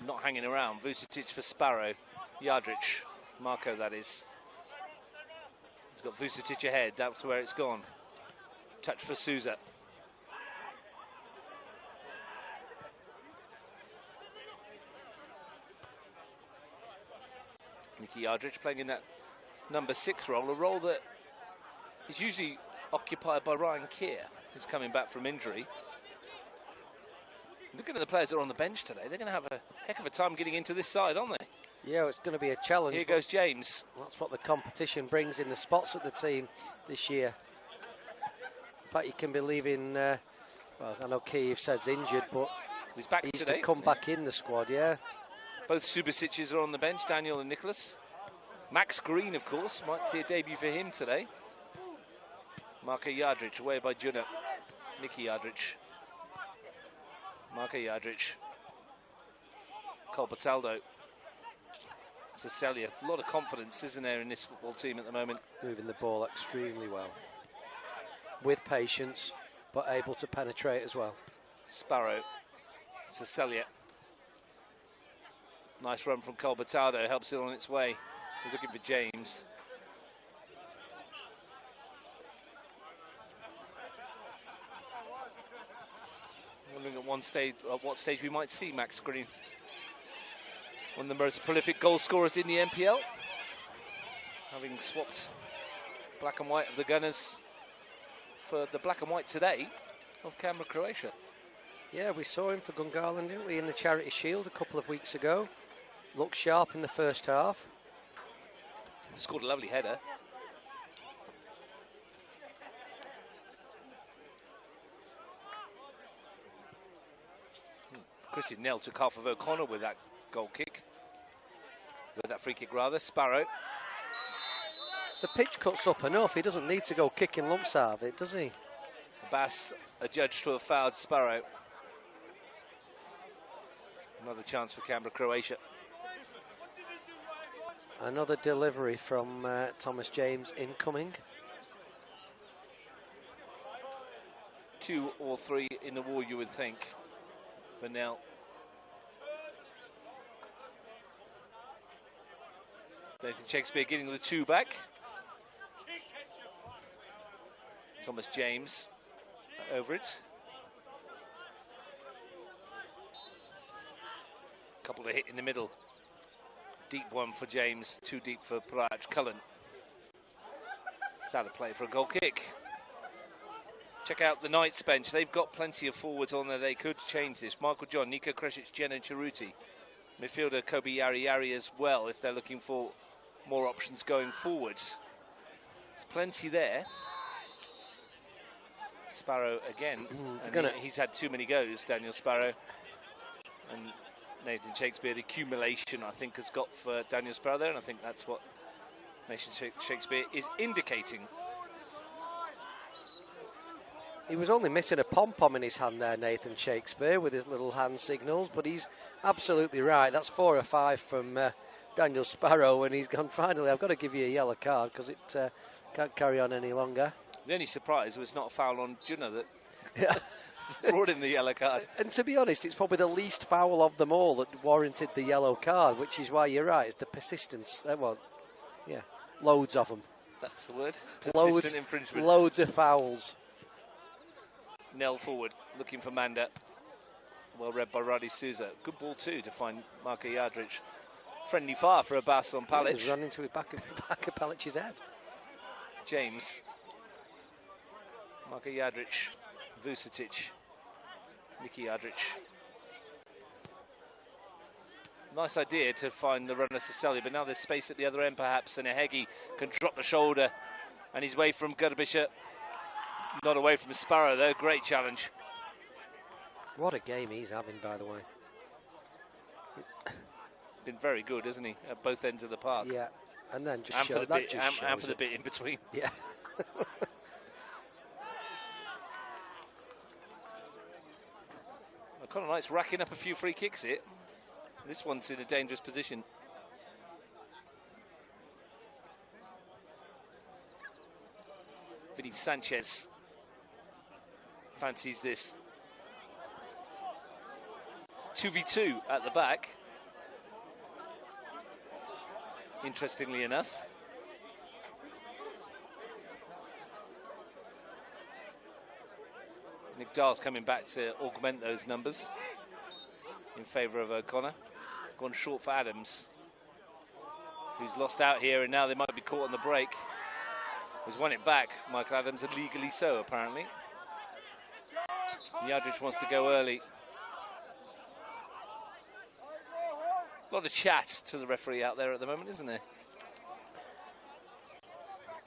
Not hanging around. Vucicic for Sparrow. Jadric. Marko, that is. got Vucetic ahead. That's where it's gone. Touch for Souza. Nicky Yardridge playing in that number 6 role, a role that is usually occupied by Ryan Keir, who's coming back from injury. Looking at the players that are on the bench today, they're going to have a heck of a time getting into this side, aren't they? Yeah, it's going to be a challenge. Here goes James. That's what the competition brings in the spots at the team this year. In fact, you can be leaving, well, I know Kiev said's injured, but he's back he's today. To come back in the squad, yeah. Both Subasic's are on the bench, Daniel and Nicholas. Max Green, of course, might see a debut for him today. Marko Yardridge away by Juno. Nicky Yardridge. Marko Yardridge. Cole Bataldo. Cesalia. A lot of confidence, isn't there, in this football team at the moment? Moving the ball extremely well. With patience, but able to penetrate as well. Sparrow. Cesalia. Nice run from Cole Bataldo. Helps it on its way. He's looking for James. Wondering at what stage we might see Max Green. One of the most prolific goal scorers in the NPL. Having swapped black and white of the Gunners for the black and white today of Canberra, Croatia. Yeah, we saw him for Gungahlin, didn't we, in the Charity Shield a couple of weeks ago. Looked sharp in the first half. Scored a lovely header. Christian Nell took half of O'Connor with that goal kick. With that free kick, rather. Sparrow. The pitch cuts up enough. He doesn't need to go kicking lumps out of it, does he? Bass adjudged to have fouled Sparrow. Another chance for Canberra, Croatia. Another delivery from Thomas James incoming. 2 or 3 in the war, you would think. But now Nathan Shakespeare getting the 2 back. Thomas James over it. Couple to hit in the middle. Deep one for James, too deep for Praj Cullen. It's out of play for a goal kick. Check out the Knights bench. They've got plenty of forwards on there. They could change this. Michael John, Niko Kresic, Jen and Charuti. Midfielder Kobe Yari as well, if they're looking for more options going forward. There's plenty there. Sparrow again. He's had too many goes, Daniel Sparrow. And Nathan Shakespeare, the accumulation, I think, has got for Daniel Sparrow there, and I think that's what Nathan Shakespeare is indicating. He was only missing a pom-pom in his hand there, Nathan Shakespeare, with his little hand signals, but he's absolutely right. That's 4 or 5 from Daniel Sparrow, and he's gone, finally, I've got to give you a yellow card because it can't carry on any longer. The only surprise was not a foul on Juno that brought in the yellow card. And to be honest, it's probably the least foul of them all that warranted the yellow card, which is why you're right, it's the persistence. Loads of them. That's the word. Persistent infringement. Loads of fouls. Nell forward, looking for Manda. Well read by Radi Souza. Good ball too to find Marko Yardridge. Friendly fire for Abbas on Palic. He's run into the back of Palic's head. James. Marko Yardridge. Vucetic. Nicky Yardridge. Nice idea to find the runner Cesalia, but now there's space at the other end perhaps, and Ehegi can drop the shoulder, and he's away from Gudabisha. Not away from Sparrow though, great challenge. What a game he's having, by the way. Been very good, hasn't he, at both ends of the park? Yeah, and then just and show, for the that bit, just and for the it. bit in between. Yeah. O'Connor Knight's racking up a few free kicks here. This one's in a dangerous position. Vinny Sanchez fancies this. 2v2 at the back. Interestingly enough. Nick Dahl's coming back to augment those numbers in favour of O'Connor. Gone short for Adams, who's lost out here, and now they might be caught on the break. He's won it back, Michael Adams, illegally so, apparently. Yadrich wants to go early. A lot of chat to the referee out there at the moment, isn't there?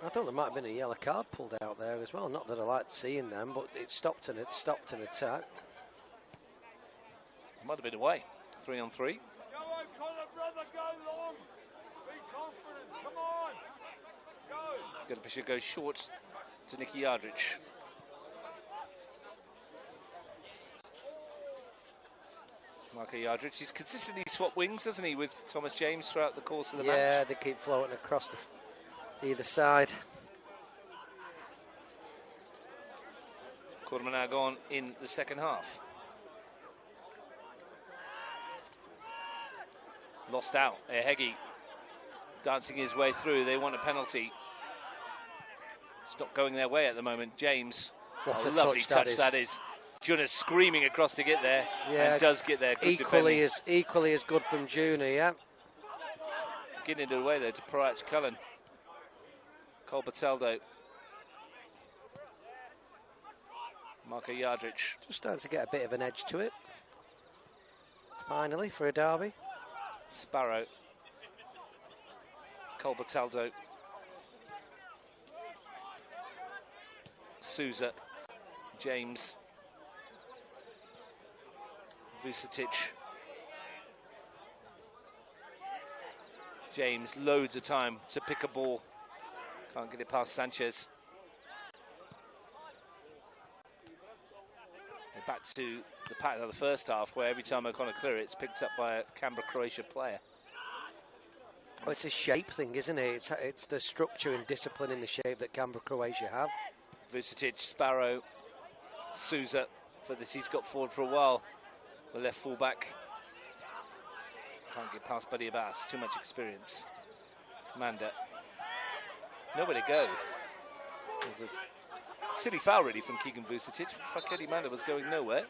I thought there might have been a yellow card pulled out there as well. Not that I liked seeing them, but it stopped an attack. Might have been away. 3 on 3. Go O'Connor, brother, go long. Be confident, come on. Go. Gudabisha goes short to Nicky Yadrich. Marco Yadrich, he's consistently swapped wings, hasn't he, with Thomas James throughout the course of the match? Yeah, they keep floating across either side. Quarterman now gone in the second half. Lost out. Ehegi dancing his way through. They want a penalty. It's not going their way at the moment. James, What a lovely touch that is. Juna screaming across to get there, yeah, and does get there. Good equally defending. as good from Juna, yeah. Getting it away there to Parach Cullen. Cole Bateldo. Marco Yadrich. Just starting to get a bit of an edge to it. Finally, for a derby. Sparrow. Cole Bateldo. Souza. James. Vucetic. James, loads of time to pick a ball. Can't get it past Sanchez. And back to the pattern of the first half, where every time O'Connor clear it's picked up by a Canberra Croatia player. Well, it's a shape thing, isn't it? It's the structure and discipline in the shape that Canberra Croatia have. Vucetic, Sparrow, Souza for this. He's got forward for a while. The left fullback. Can't get past Buddy Abbas. Too much experience. Manda. Nowhere to go. There's a silly foul, really, from Keegan Vucetic. Fakedi Manda was going nowhere.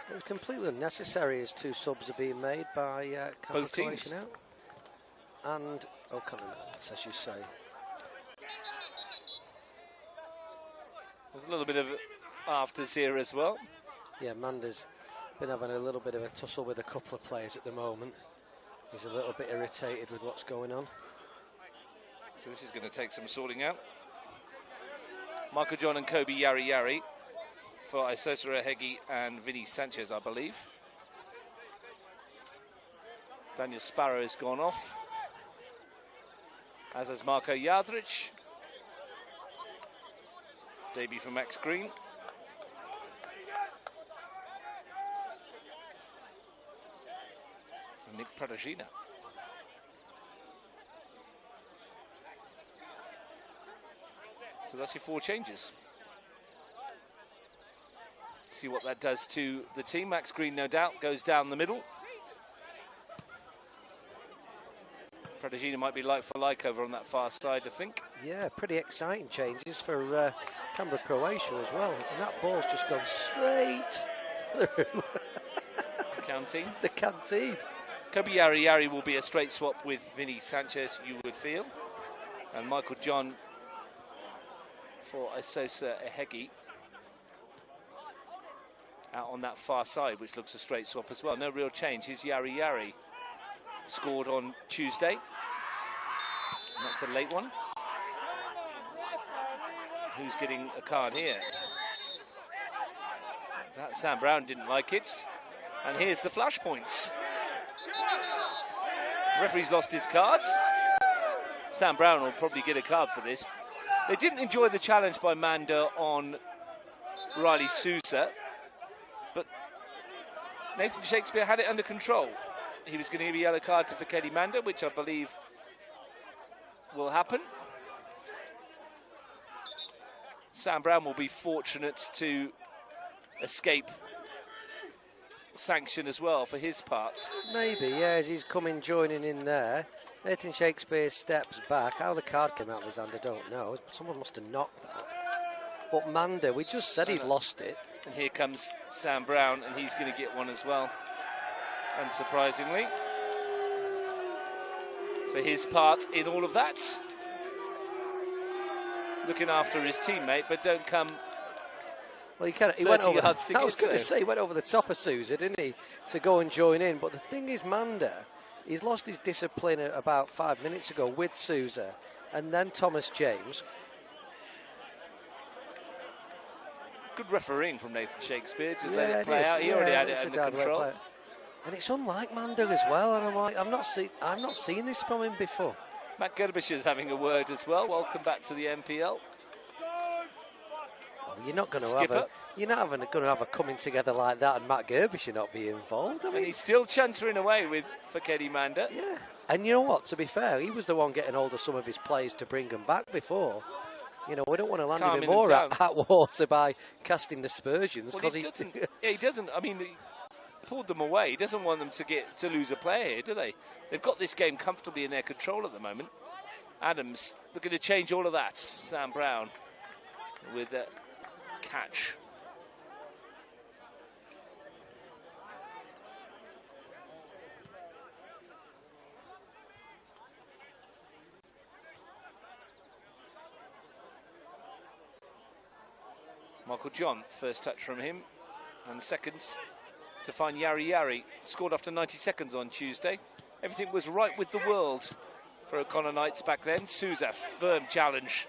It was completely unnecessary as 2 subs are being made by Canberra Both teams. Croatia now. And O'Connor, as you say. There's a little bit of afters here as well. Yeah, Manda's been having a little bit of a tussle with a couple of players at the moment. He's a little bit irritated with what's going on. So this is going to take some sorting out. Marco John and Kobe Yari for Isota Ehegi and Vinny Sanchez, I believe. Daniel Sparrow has gone off, as has Marco Yadrich. Debut from Max Green. And Nick Pradagina. So that's your 4 changes. See what that does to the team. Max Green, no doubt, goes down the middle. Pradagina might be like for like over on that far side, I think. Yeah, pretty exciting changes for Canberra Croatia as well. And that ball's just gone straight through. Canteen. The canteen. Kobe Yari will be a straight swap with Vinny Sanchez, you would feel. And Michael John for Isota Ehegi out on that far side, which looks a straight swap as well. No real change. Here's Yari. Scored on Tuesday. And that's a late one. Who's getting a card here? Sam Brown didn't like it. And here's the flash points. Referee's lost his cards. Sam Brown will probably get a card for this. They didn't enjoy the challenge by Manda on Riley Souza, but Nathan Shakespeare had it under control. He was going to give a yellow card to Fakedi Manda, which I believe will happen. Sam Brown will be fortunate to escape sanction as well for his part. Maybe, yeah, as he's joining in there. Nathan Shakespeare steps back. How the card came out of his hand, I don't know. Someone must have knocked that. But Manda, we just said he'd lost it. And here comes Sam Brown, and he's going to get one as well. Unsurprisingly, for his part in all of that. Looking after his teammate, but don't come. Well, he went over. Yards to I was get going to to. say he went over the top of Sousa, didn't he, to go and join in? But the thing is, Manda, he's lost his discipline about 5 minutes ago with Sousa, and then Thomas James. Good refereeing from Nathan Shakespeare. Just let it play out. He already had it under control. And it's unlike Manda as well. And I'm like, I'm not seeing this from him before. Matt Gerbish is having a word as well. Welcome back to the NPL. Oh, you're not going to have a. You're not going to have a coming together like that, and Matt Gerbish should not be involved. I mean, and he's still chuntering away with Fakedi Manda. Yeah, and you know what? To be fair, he was the one getting hold of some of his players to bring them back before. You know, we don't want to land him more at water by casting dispersions because he doesn't. Yeah, he doesn't. I mean, he pulled them away. He doesn't want them to lose a player here, do they? They've got this game comfortably in their control at the moment. Adams looking to change all of that. Sam Brown with a catch. Michael John, first touch from him, and second to find Yari Yari. Scored after 90 seconds on Tuesday. Everything was right with the world for O'Connor Knights back then. Sousa, firm challenge.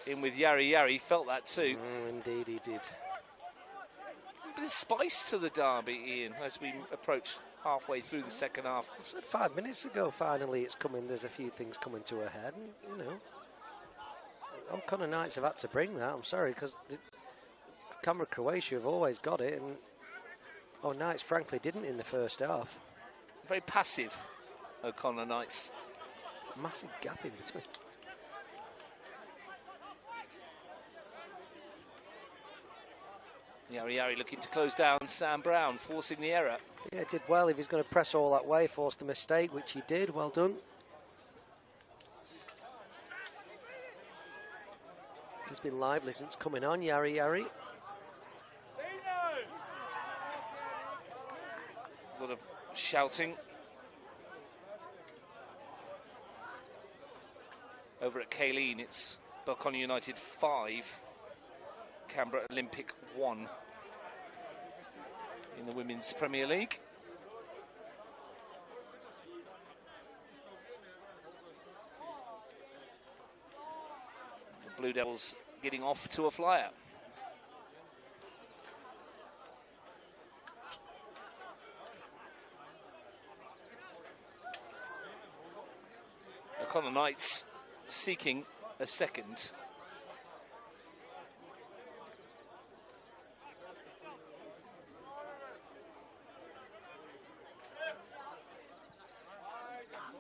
In with Yari Yari, felt that too. Indeed he did. A bit of spice to the derby, Ian, as we approach halfway through the second half. I said 5 minutes ago, finally it's coming, there's a few things coming to a head, and, you know. O'Connor Knights have had to bring that, I'm sorry, because Canberra Croatia have always got it, and Knights frankly didn't in the first half. Very passive, O'Connor Knights. Massive gap in between. Yari Yari looking to close down Sam Brown, forcing the error. Yeah, did well. If he's going to press all that way, forced the mistake, which he did. Well done. He's been lively since coming on, Yari Yari. A lot of shouting over at Kayleen. It's Belconnen United 5, Canberra Olympic 1 in the Women's Premier League. The Blue Devils getting off to a flyer. O'Connor Knights seeking a second.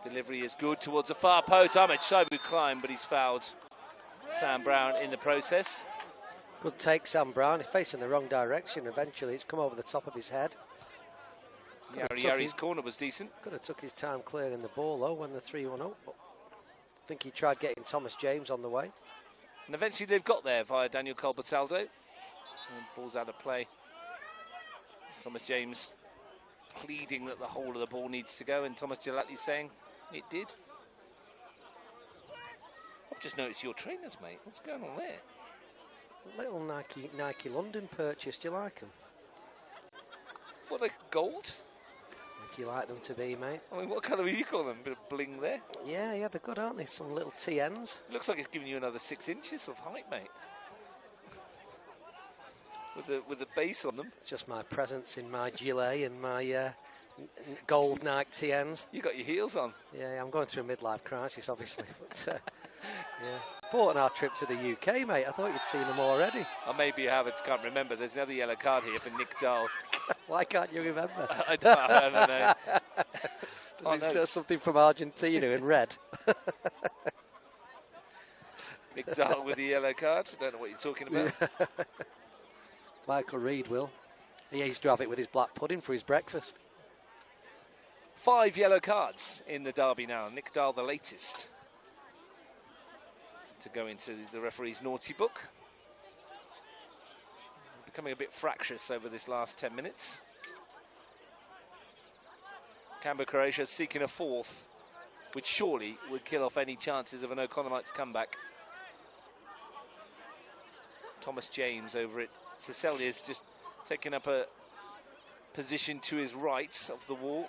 Delivery is good towards the far post. Ahmed Shaibu climbed, but he's fouled Sam Brown in the process. Good take, Sam Brown. He's facing the wrong direction. Eventually, it's come over the top of his head. Yari's corner was decent. Could have took his time clearing the ball, though, when the 3-1 up. But I think he tried getting Thomas James on the way. And eventually they've got there via Daniel Colbertaldo. And ball's out of play. Thomas James pleading that the whole of the ball needs to go, and Thomas Gelati saying it did. I've just noticed your trainers, mate. What's going on there? Little Nike London purchase. Do you like them? What, like gold? If you like them to be, mate. I mean, what colour are you calling them? A bit of bling there? Yeah, they're good, aren't they? Some little TNs. Looks like it's giving you another 6 inches of height, mate. with the base on them. It's just my presence in my gilet and my gold Nike TNs. You got your heels on. Yeah, I'm going through a midlife crisis, obviously. But, yeah. Bought on our trip to the UK, mate. I thought you'd seen them already. Or maybe you have, I just can't remember. There's another yellow card here for Nick Dahl. Why can't you remember? I don't know. Is there something from Argentina in red? Nick Dahl with the yellow card. I don't know what you're talking about. Michael Reid will. He used to have it with his black pudding for his breakfast. 5 yellow cards in the derby now. Nick Dahl, the latest to go into the referee's naughty book. becoming a bit fractious over this last 10 minutes. Canberra Croatia seeking a fourth, which surely would kill off any chances of an O'Connorites comeback. Thomas James over it. Cecilia's just taking up a position to his right of the wall.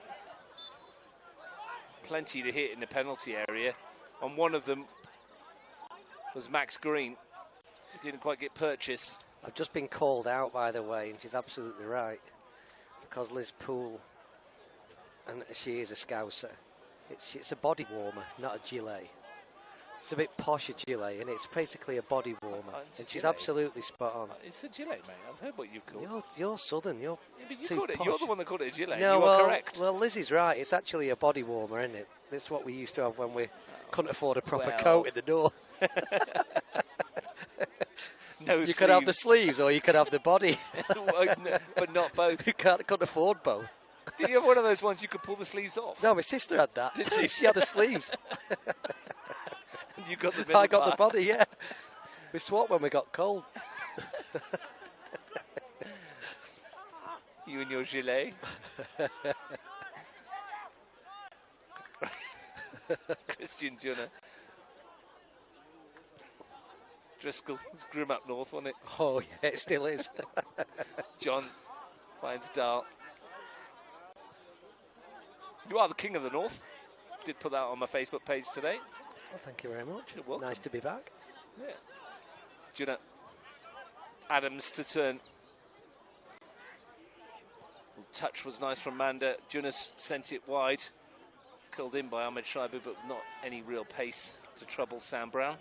Plenty to hit in the penalty area. And one of them was Max Green. He didn't quite get purchase. I've just been called out, by the way, and she's absolutely right. Because Liz Poole, and she is a Scouser, it's a body warmer, not a gilet. It's a bit posh, a gilet, and it's basically a body warmer. And she's absolutely spot on. It's a gilet, mate. I've heard what you've called. You're southern. You're but you too called it, posh. you're the one that called it a gilet. No, you well, are correct. Well, Liz is right. It's actually a body warmer, isn't it? That's what we used to have when we couldn't afford a proper coat in the north. No you sleeves. could have the sleeves or you could have the body. But not both. You couldn't afford both. Did you have one of those ones you could pull the sleeves off? No, my sister had that. Did she? She had the sleeves. You got the middle I got the part. body, yeah. We swapped when we got cold. You and your gilet. Christian Junner. Driscoll, it's grim up north, wasn't it? Oh, yeah, it still is. John finds Dahl. You are the king of the north. Did put that on my Facebook page today. Well, thank you very much. You're welcome. Nice to be back. Yeah. Junner. Adams to turn. Touch was nice from Manda. Junas sent it wide. Curled in by Ahmed Shaibu, but not any real pace to trouble Sam Brown.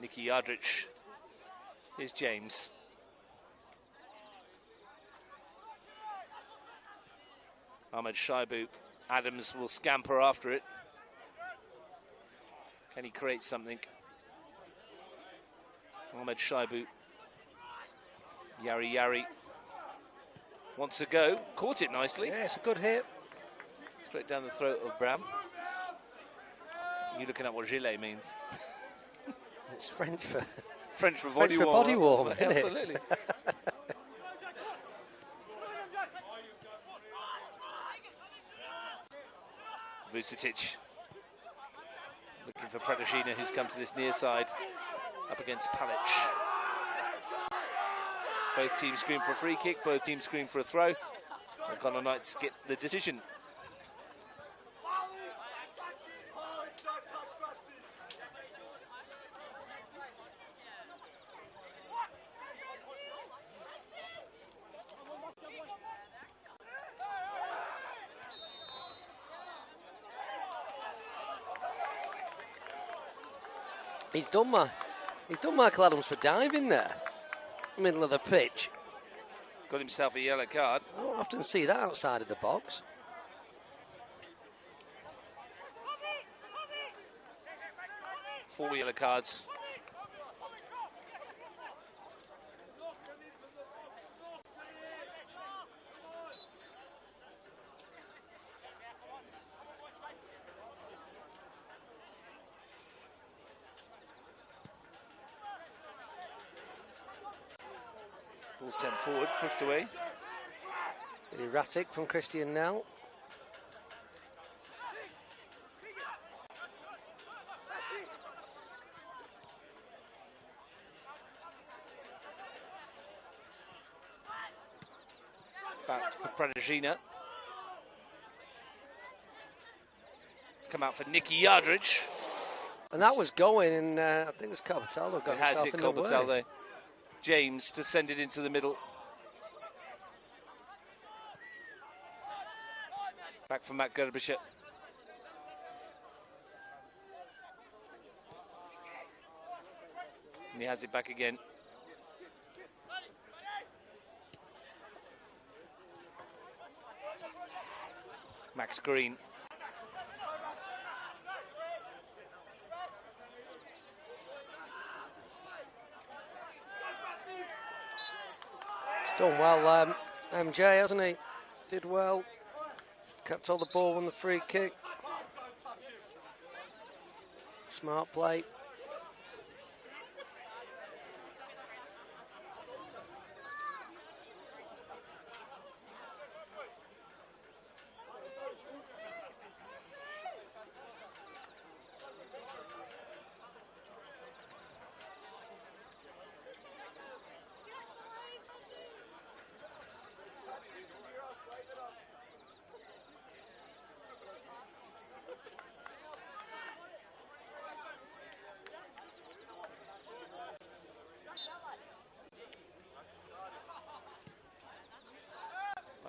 Nicky Yardrich. Here's James. Ahmed Shaibu. Adams will scamper after it. Can he create something? Ahmed Shaibu. Yari wants to go. Caught it nicely. Yeah, it's a good hit. Straight down the throat of Bram. You're looking at what gilet means. It's French for body warmer. Body warmer, isn't it? Absolutely. Vucetic looking for Pradashina, who's come to this near side up against Palic. Both teams scream for a free kick, both teams scream for a throw. O'Connor Knights get the decision. He's done Michael Adams for diving there, middle of the pitch. He's got himself a yellow card. I don't often see that outside of the box. Four yellow cards. Ball sent forward, pushed away. Bit erratic from Christian Nell. Back for Pradashina. It's come out for Nicky Yardrich. And that was going, and I think it was Carpatello got It has himself hit in the way. Carpatello. James to send it into the middle. Back for Matt Gerbischer. And he has it back again. Max Green. He's done well, MJ, hasn't he? Did well. Kept all the ball on the free kick. Smart play.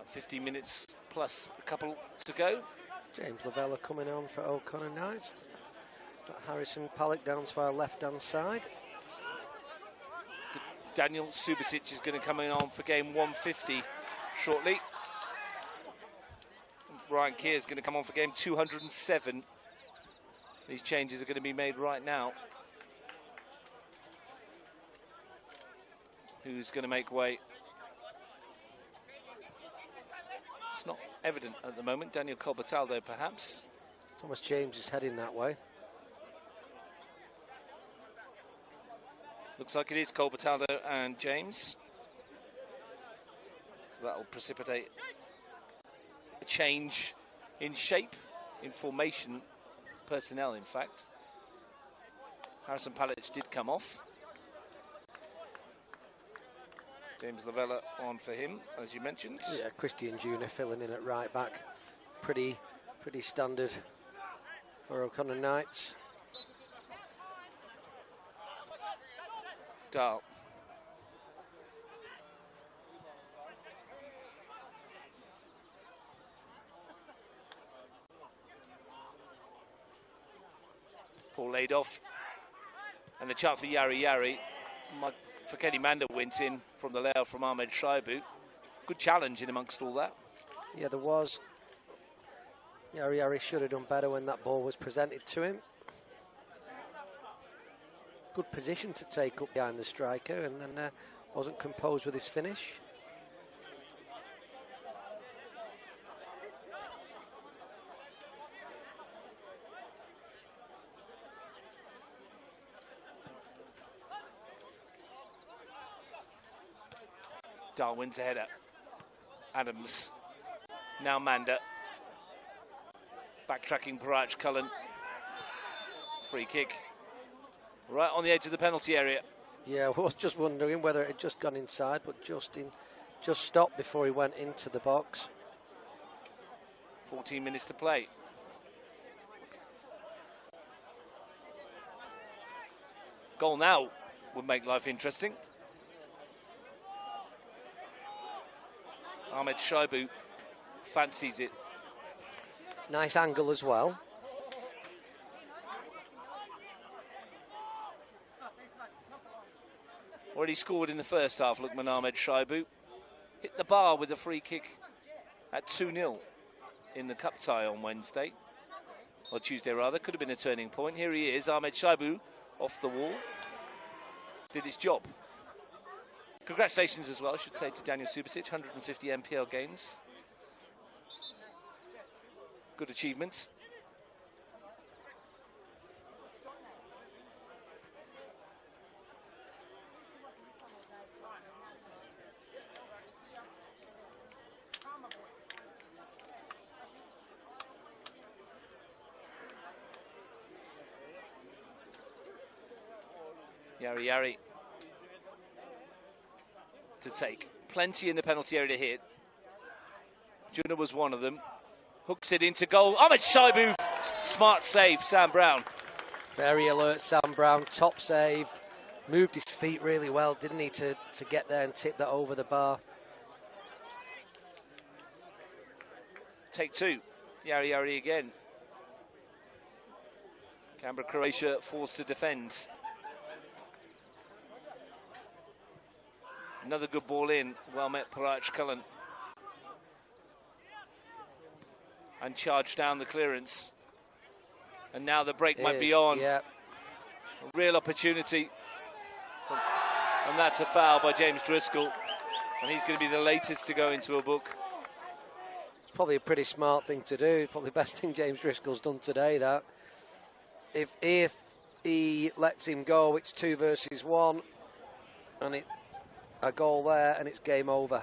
15 minutes plus a couple to go. James Lavella coming on for O'Connor Knights. Is that Harrison Pallock down to our left-hand side? Daniel Subasic is going to come in on for game 150 shortly. Ryan Keir is going to come on for game 207. These changes are going to be made right now. Who's going to make way? It's not evident at the moment. Daniel Colbertaldo, perhaps. Thomas James is heading that way. Looks like it is Colbertaldo and James. So that will precipitate a change in shape, in formation, personnel, in fact. Harrison Pallic did come off. James Lavella on for him, as you mentioned. Yeah, Christian Junior filling in at right back. Pretty standard for O'Connor Knights. Dahl. Paul laid off. And the chance for Yari. Kenny Manda went in from the layout from Ahmed Shaibu. Good challenge in amongst all that. Yeah, there was. Yari should have done better when that ball was presented to him. Good position to take up behind the striker, and then wasn't composed with his finish. Darwin's a header. Adams. Now Manda. Backtracking Parach Cullen. Free kick. Right on the edge of the penalty area. Yeah, I was just wondering whether it had just gone inside, but just stopped before he went into the box. 14 minutes to play. Goal now would make life interesting. Ahmed Shaibu fancies it. Nice angle as well. Already scored in the first half, Lukman Ahmed Shaibu. Hit the bar with a free kick at 2-0 in the cup tie on Wednesday. Or Tuesday, rather. Could have been a turning point. Here he is, Ahmed Shaibu, off the wall. Did his job. Congratulations as well, I should say, to Daniel Subasic, 150 NPL games. Good achievements. Yari to take. Plenty in the penalty area to hit. Juna was one of them. Hooks it into goal. Ahmed Shaibu, smart save, Sam Brown. Very alert, Sam Brown, top save. Moved his feet really well, didn't he, to get there and tip that over the bar. Take two. Yari again. Canberra Croatia forced to defend. Another good ball in. Well met Parach Cullen. And charged down the clearance. And now the break might be on. Yeah. A real opportunity. And that's a foul by James Driscoll. And he's going to be the latest to go into a book. It's probably a pretty smart thing to do. Probably the best thing James Driscoll's done today, that. If he lets him go, it's 2 versus 1. And a goal there, and it's game over.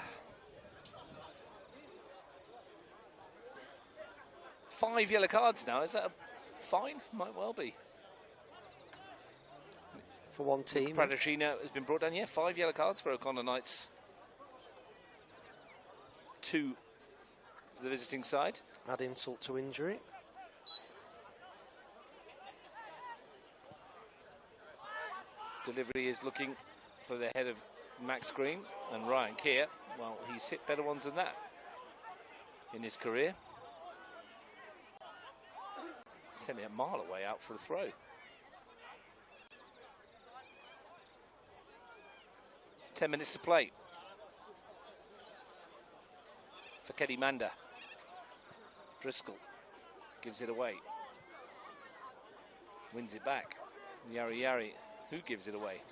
5 yellow cards now. Is that a fine? Might well be. For one team. Pradashino has been brought down here. 5 yellow cards for O'Connor Knights. 2 for the visiting side. Add insult to injury. Delivery is looking for the head of Max Green and Ryan Keir. Well, he's hit better ones than that. in his career. Sent it a mile away out for a throw. Ten minutes to play. For Keddy Manda. Driscoll gives it away. Wins it back. Yari Yari, who gives it away?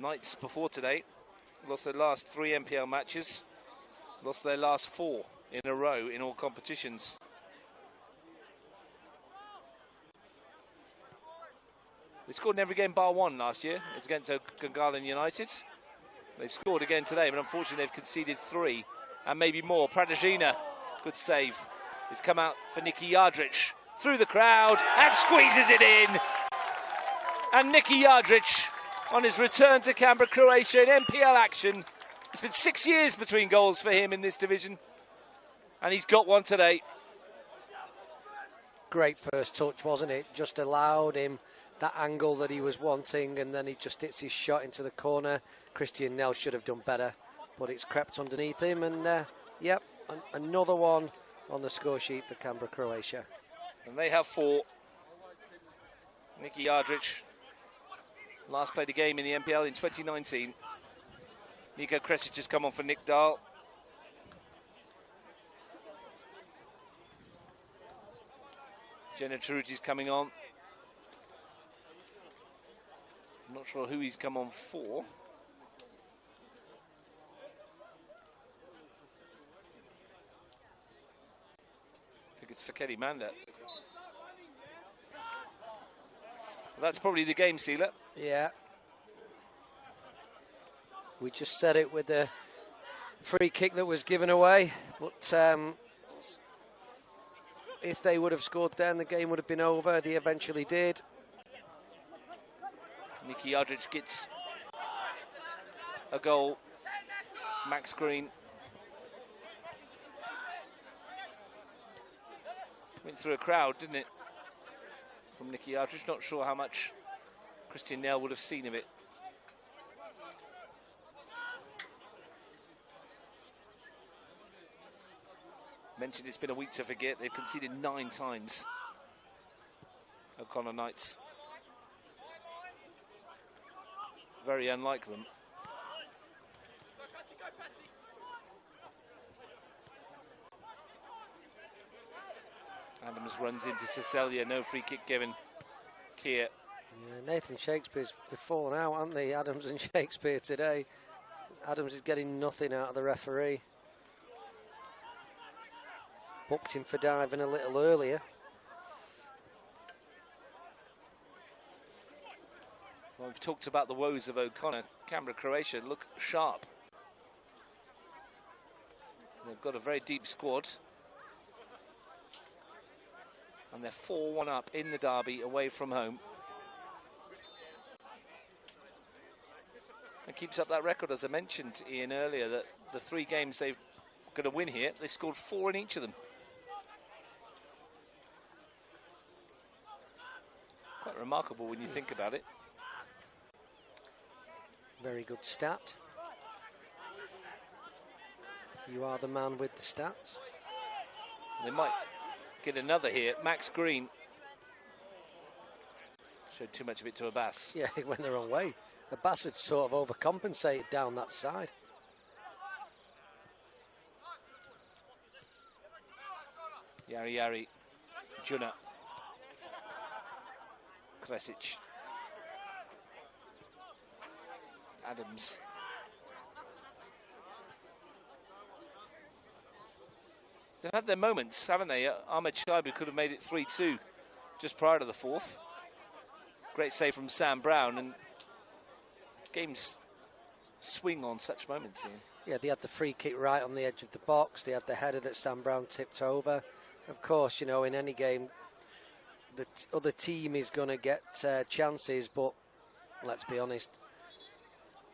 Knights before today lost their last 3 NPL matches, lost their last 4 in a row in all competitions. They scored in every game bar 1 last year. It's against Gungahlin United. They've scored again today, but unfortunately they've conceded 3 and maybe more. Pradajina, good save. It's come out for Nicky Yardrich through the crowd and squeezes it in. And Nicky Yardrich on his return to Canberra Croatia in NPL action. It's been 6 years between goals for him in this division, and he's got one today. Great first touch, wasn't it? Just allowed him that angle that he was wanting, and then he just hits his shot into the corner. Christian Nell should have done better, but it's crept underneath him, and yep, another one on the score sheet for Canberra Croatia. And they have 4. Nicky Yardrich last played a game in the NPL in 2019. Nico Kresic has come on for Nick Dahl. Jenna Cerruti's coming on. I'm not sure who he's come on for. I think it's for Keddy Manda. That's probably the game sealer. Yeah. We just said it with the free kick that was given away, but if they would have scored then, the game would have been over. They eventually did. Nicky Yardrich gets a goal. Max Green went through a crowd, didn't it? From Nicky Yardrich. Not sure how much Christian Nell would have seen of it. Mentioned it's been a week to forget. They've conceded 9 times. O'Connor Knights. Very unlike them. Adams runs into Cecilia, no free kick given. Keir. Yeah, Nathan Shakespeare's fallen out, haven't they? Adams and Shakespeare today. Adams is getting nothing out of the referee. Booked him for diving a little earlier. Well, we've talked about the woes of O'Connor. Canberra Croatia look sharp. They've got a very deep squad. And they're 4-1 up in the derby away from home. And keeps up that record, as I mentioned, Ian, earlier, that the 3 games they've got to win here, they've scored 4 in each of them. Quite remarkable when you think about it. Very good stat. You are the man with the stats. They might get another here. Max Green showed too much of it to Abbas. Yeah, he went the wrong way. Abbas had sort of overcompensated down that side. Yari Yari, Juna, Kresic, Adams. They've had their moments, haven't they? Ahmed Shaibu could have made it 3-2 just prior to the 4th. Great save from Sam Brown, and games swing on such moments, Ian. Yeah, they had the free kick right on the edge of the box. They had the header that Sam Brown tipped over. Of course, you know, in any game, the other team is going to get chances, but let's be honest,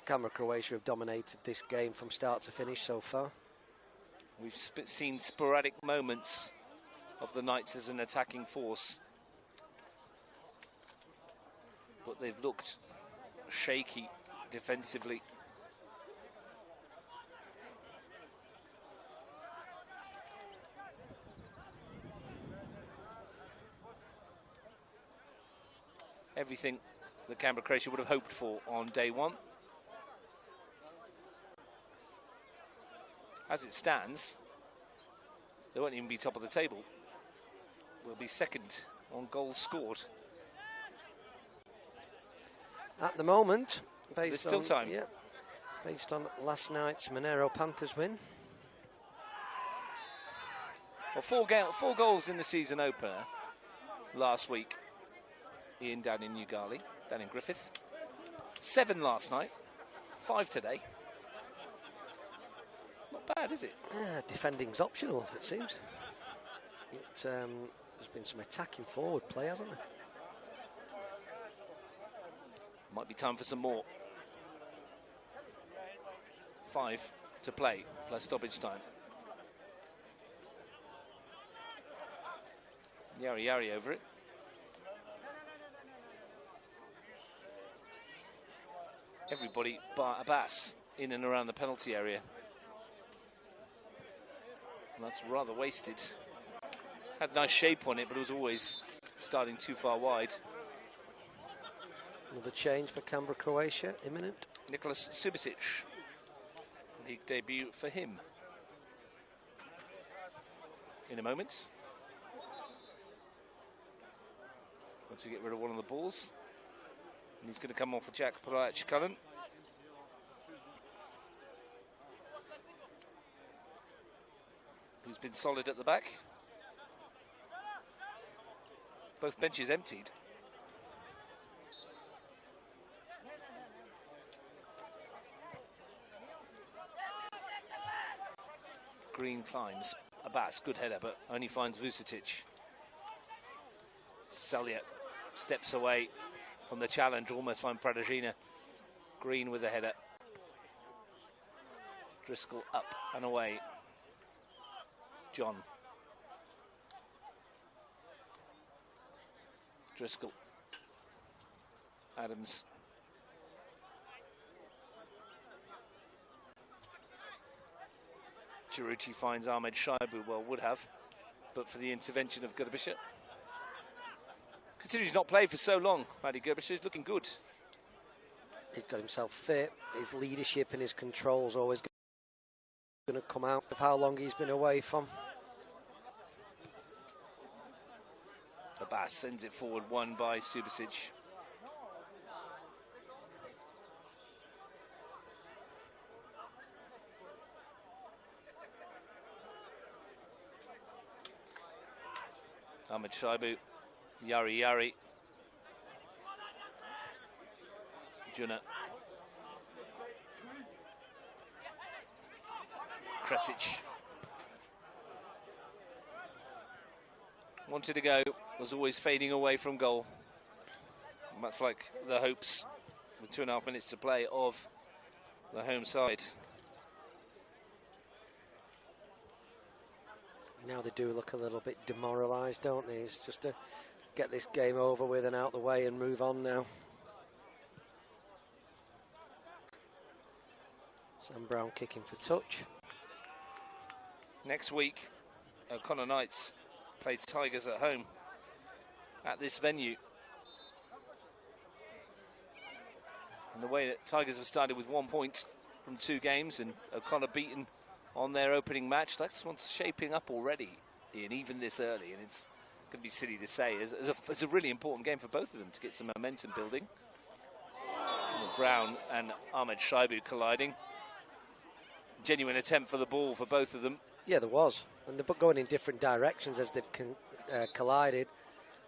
Canberra Croatia have dominated this game from start to finish so far. We've seen sporadic moments of the Knights as an attacking force. but they've looked shaky defensively. Everything that Canberra Croatia would have hoped for on day one. As it stands, they won't even be top of the table. They'll be second on goals scored. At the moment, there's still time. Yeah, based on last night's Monero Panthers win. Well, four goals in the season opener last week. Ian down in New Garley, down in Griffith. 7 last night, 5 today. Not bad, is it? Defending's optional, it seems. There's been some attacking forward play, hasn't there? Might be time for some more. 5 to play, plus stoppage time. Yari over it. Everybody bar Abbas in and around the penalty area. And that's rather wasted. Had nice shape on it, but it was always starting too far wide. Another change for Canberra Croatia, imminent. Nicholas Subasic, league debut for him. In a moment. Want to get rid of one of the balls. And he's going to come off for Jack Polac-Cullen. Who's been solid at the back. Both benches emptied. Green climbs. Abbas, good header, but only finds Vucetic. Selya steps away from the challenge, almost find Pradajina. Green with the header. Driscoll up and away. John. Driscoll. Adams. Chiruti finds Ahmed Shaibu, well, would have, but for the intervention of Gudabisha. Considering he's not played for so long, Paddy Gudabisha is looking good. He's got himself fit. His leadership and his control is always going to come out of how long he's been away from. Abbas sends it forward, won by Subasic. Ahmed Shaibu, Yari. Juna. Kresic. Wanted to go, was always fading away from goal. Much like the hopes, with 2.5 minutes to play, of the home side. Now they do look a little bit demoralised, don't they? It's just to get this game over with and out the way and move on now. Sam Brown kicking for touch. Next week, O'Connor Knights play Tigers at home at this venue. And the way that Tigers have started with 1 point from 2 games and O'Connor beaten on their opening match, that's what's shaping up already, Ian, even this early, and it's going to be silly to say. It's a really important game for both of them to get some momentum building. Brown and Ahmed Shaibu colliding. Genuine attempt for the ball for both of them. Yeah, there was. And they're going in different directions as they've collided.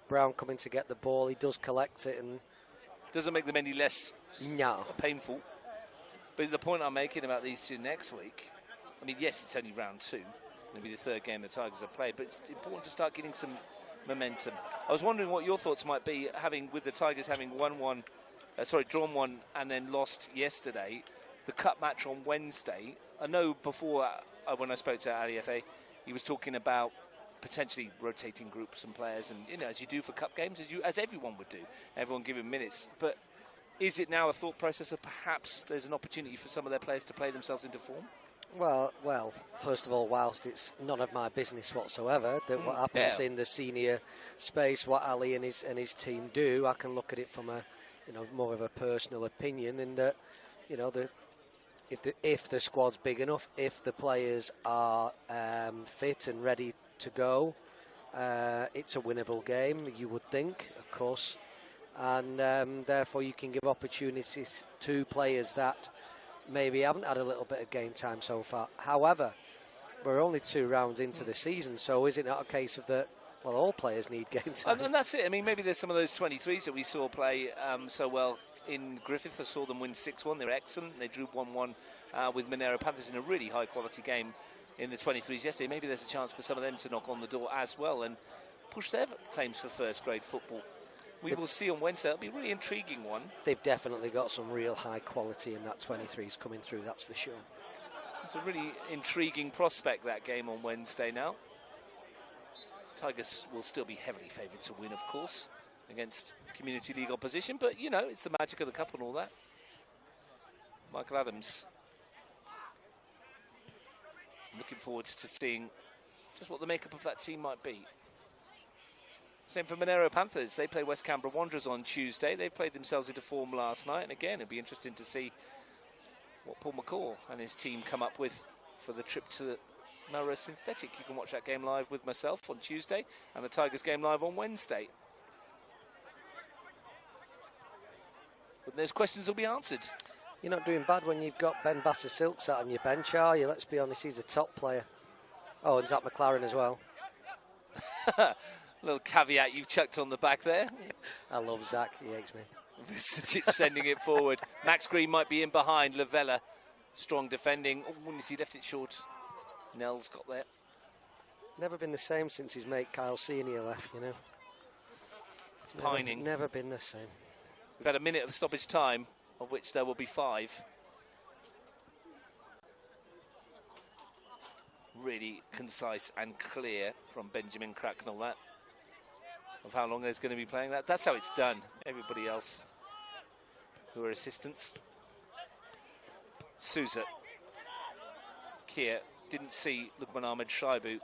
Brown coming to get the ball, he does collect it and... Doesn't make them any less painful. But the point I'm making about these two next week, I mean, yes, it's only round 2. It'll be the 3rd game the Tigers have played, but it's important to start getting some momentum. I was wondering what your thoughts might be, with the Tigers having drawn one and then lost yesterday. The cup match on Wednesday. I know before, when I spoke to Ali Fa, he was talking about potentially rotating groups and players, and as you do for cup games, as everyone would do, everyone giving minutes. But is it now a thought process of perhaps there's an opportunity for some of their players to play themselves into form? Well, first of all, whilst it's none of my business whatsoever that what happens in the senior space, what Ali and his team do, I can look at it from a more of a personal opinion, in that if the squad's big enough, if the players are fit and ready to go, it's a winnable game, you would think, of course, and therefore you can give opportunities to players that maybe haven't had a little bit of game time so far. However, we're only 2 rounds into the season, so is it not a case of that, well, all players need game time? And that's it. I mean, maybe there's some of those 23s that we saw play so well in Griffith. I saw them win 6-1. They were excellent. They drew 1-1 with Monero Panthers in a really high-quality game in the 23s yesterday. Maybe there's a chance for some of them to knock on the door as well and push their claims for first-grade football. We will see on Wednesday. It'll be a really intriguing one. They've definitely got some real high quality in that 23s coming through, that's for sure. It's a really intriguing prospect, that game on Wednesday now. Tigers will still be heavily favoured to win, of course, against Community League opposition, but, it's the magic of the cup and all that. Michael Adams. Looking forward to seeing just what the makeup of that team might be. Same for Monero Panthers. They play West Canberra Wanderers on Tuesday. They played themselves into form last night. And again, it'll be interesting to see what Paul McCall and his team come up with for the trip to Melrose Synthetic. You can watch that game live with myself on Tuesday and the Tigers game live on Wednesday. But those questions will be answered. You're not doing bad when you've got Ben Basser-Silk sat on your bench, are you? Let's be honest, he's a top player. Oh, and Zach McLaren as well. Little caveat you've chucked on the back there. I love Zach, he hates me. Sending it forward. Max Green might be in behind. Lavella, strong defending. Oh, when he left it short. Nell's got there. Never been the same since his mate Kyle Senior left, Pining. Never been the same. We've had a minute of stoppage time, of which there will be 5. Really concise and clear from Benjamin Cracknell, that of how long there's going to be playing that. That's how it's done. Everybody else who are assistants. Souza. Kier didn't see Lukman Ahmed Shaibu.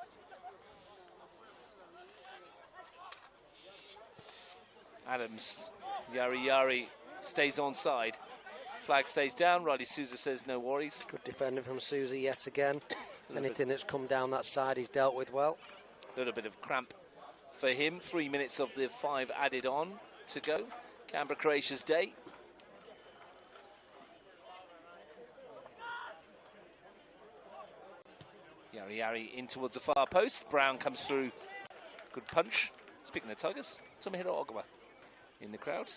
Adams. Yari stays onside. Flag stays down. Riley Souza says no worries. Good defending from Souza yet again. Anything that's come down that side he's dealt with well. A little bit of cramp for him. 3 minutes of the 5 added on to go. Canberra Croatia's day. Yari in towards the far post. Brown comes through. Good punch. Speaking of Tigers, Tomohiro Ogawa in the crowd.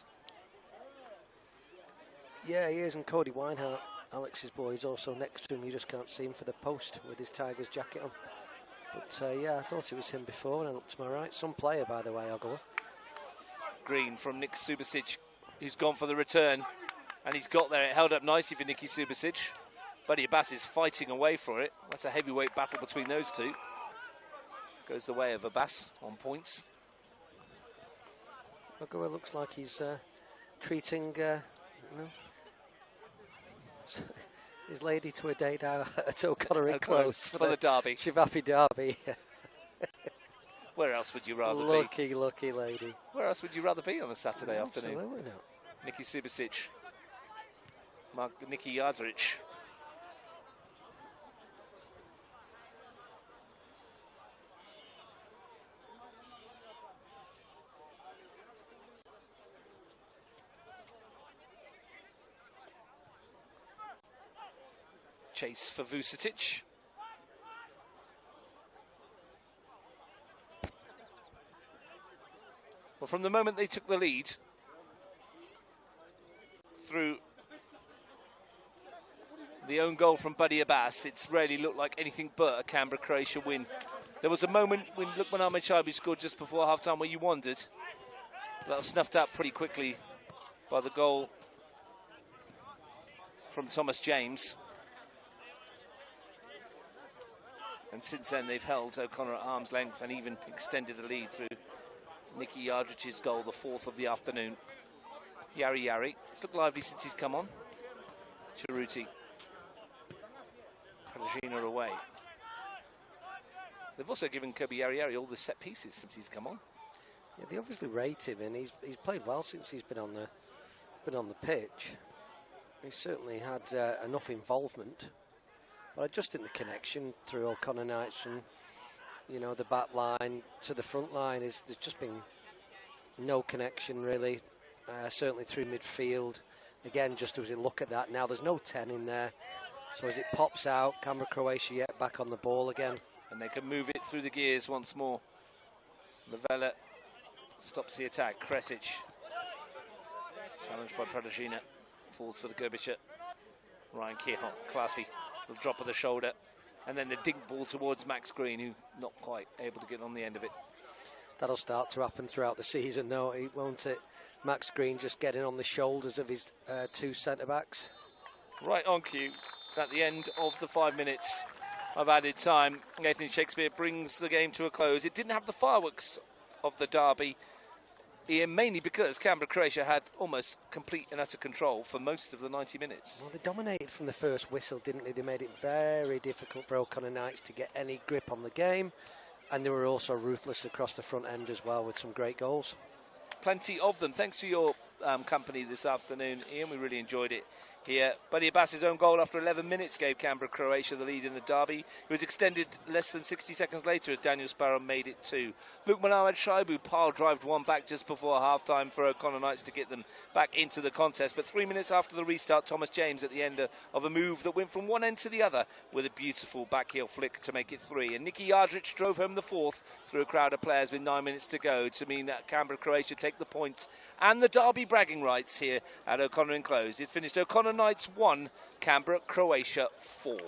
Yeah, he is, and Cody Weinhardt, Alex's boy, is also next to him. You just can't see him for the post with his Tigers jacket on. But yeah, I thought it was him before when I looked to my right. Some player, by the way, Ogawa. Green from Nick Subasic, who's gone for the return. And he's got there. It held up nicely for Nicky Subasic. Buddy Abbas is fighting away for it. That's a heavyweight battle between those two. Goes the way of Abbas on points. Ogawa looks like he's treating his lady to a date out at O'Connor Close for the derby. Chivapi derby. Where else would you rather be? Lucky lady. Where else would you rather be on a Saturday afternoon? Absolutely not. Nicky Subasic. Nicky Yadrich. Chase for Vucetic. Well, from the moment they took the lead through the own goal from Buddy Abbas, it's rarely looked like anything but a Canberra Croatia win. There was a moment when Lukman Ahmed Shaibu scored just before half-time where you wondered. But that was snuffed out pretty quickly by the goal from Thomas James. And since then, they've held O'Connor at arm's length and even extended the lead through Nicky Yardrich's goal, the 4th of the afternoon. Yari. It's looked lively since he's come on. Chiruti. Pradajina away. They've also given Kobe Yari all the set pieces since he's come on. Yeah, they obviously rate him, and he's played well since he's been on the pitch. He's certainly had enough involvement. But I just think the connection through O'Connor Knights from, you know, the back line to the front line there's just been no connection really. Certainly through midfield. Again, just as we look at that now, there's no 10 in there. So as it pops out, Canberra Croatia yet back on the ball again. And they can move it through the gears once more. Lavella stops the attack. Kresic, challenged by Pradajina, falls for the Gerbicher. Ryan Kehoe, classy, little drop of the shoulder. And then the dink ball towards Max Green, who not quite able to get on the end of it. That'll start to happen throughout the season, though, won't it? Max Green just getting on the shoulders of his 2 centre-backs. Right on cue, at the end of the 5 minutes of added time, Nathan Shakespeare brings the game to a close. It didn't have the fireworks of the derby, Ian, mainly because Canberra Croatia had almost complete and utter control for most of the 90 minutes. Well, they dominated from the first whistle, didn't they? They made it very difficult for O'Connor Knights to get any grip on the game, and they were also ruthless across the front end as well with some great goals. Plenty of them. Thanks for your company this afternoon, Ian. We really enjoyed it here. Buddy Abbas's own goal after 11 minutes gave Canberra Croatia the lead in the derby. It was extended less than 60 seconds later as Daniel Sparrow made it 2. Luke Mohamed Shaibu pile-drived one back just before half-time for O'Connor Knights to get them back into the contest. But 3 minutes after the restart, Thomas James at the end of a move that went from one end to the other with a beautiful backheel flick to make it 3. And Nicky Yardrich drove home the 4th through a crowd of players with 9 minutes to go to mean that Canberra Croatia take the points and the derby bragging rights here at O'Connor Enclosed. It finished O'Connor Knights 1, Canberra Croatia 4.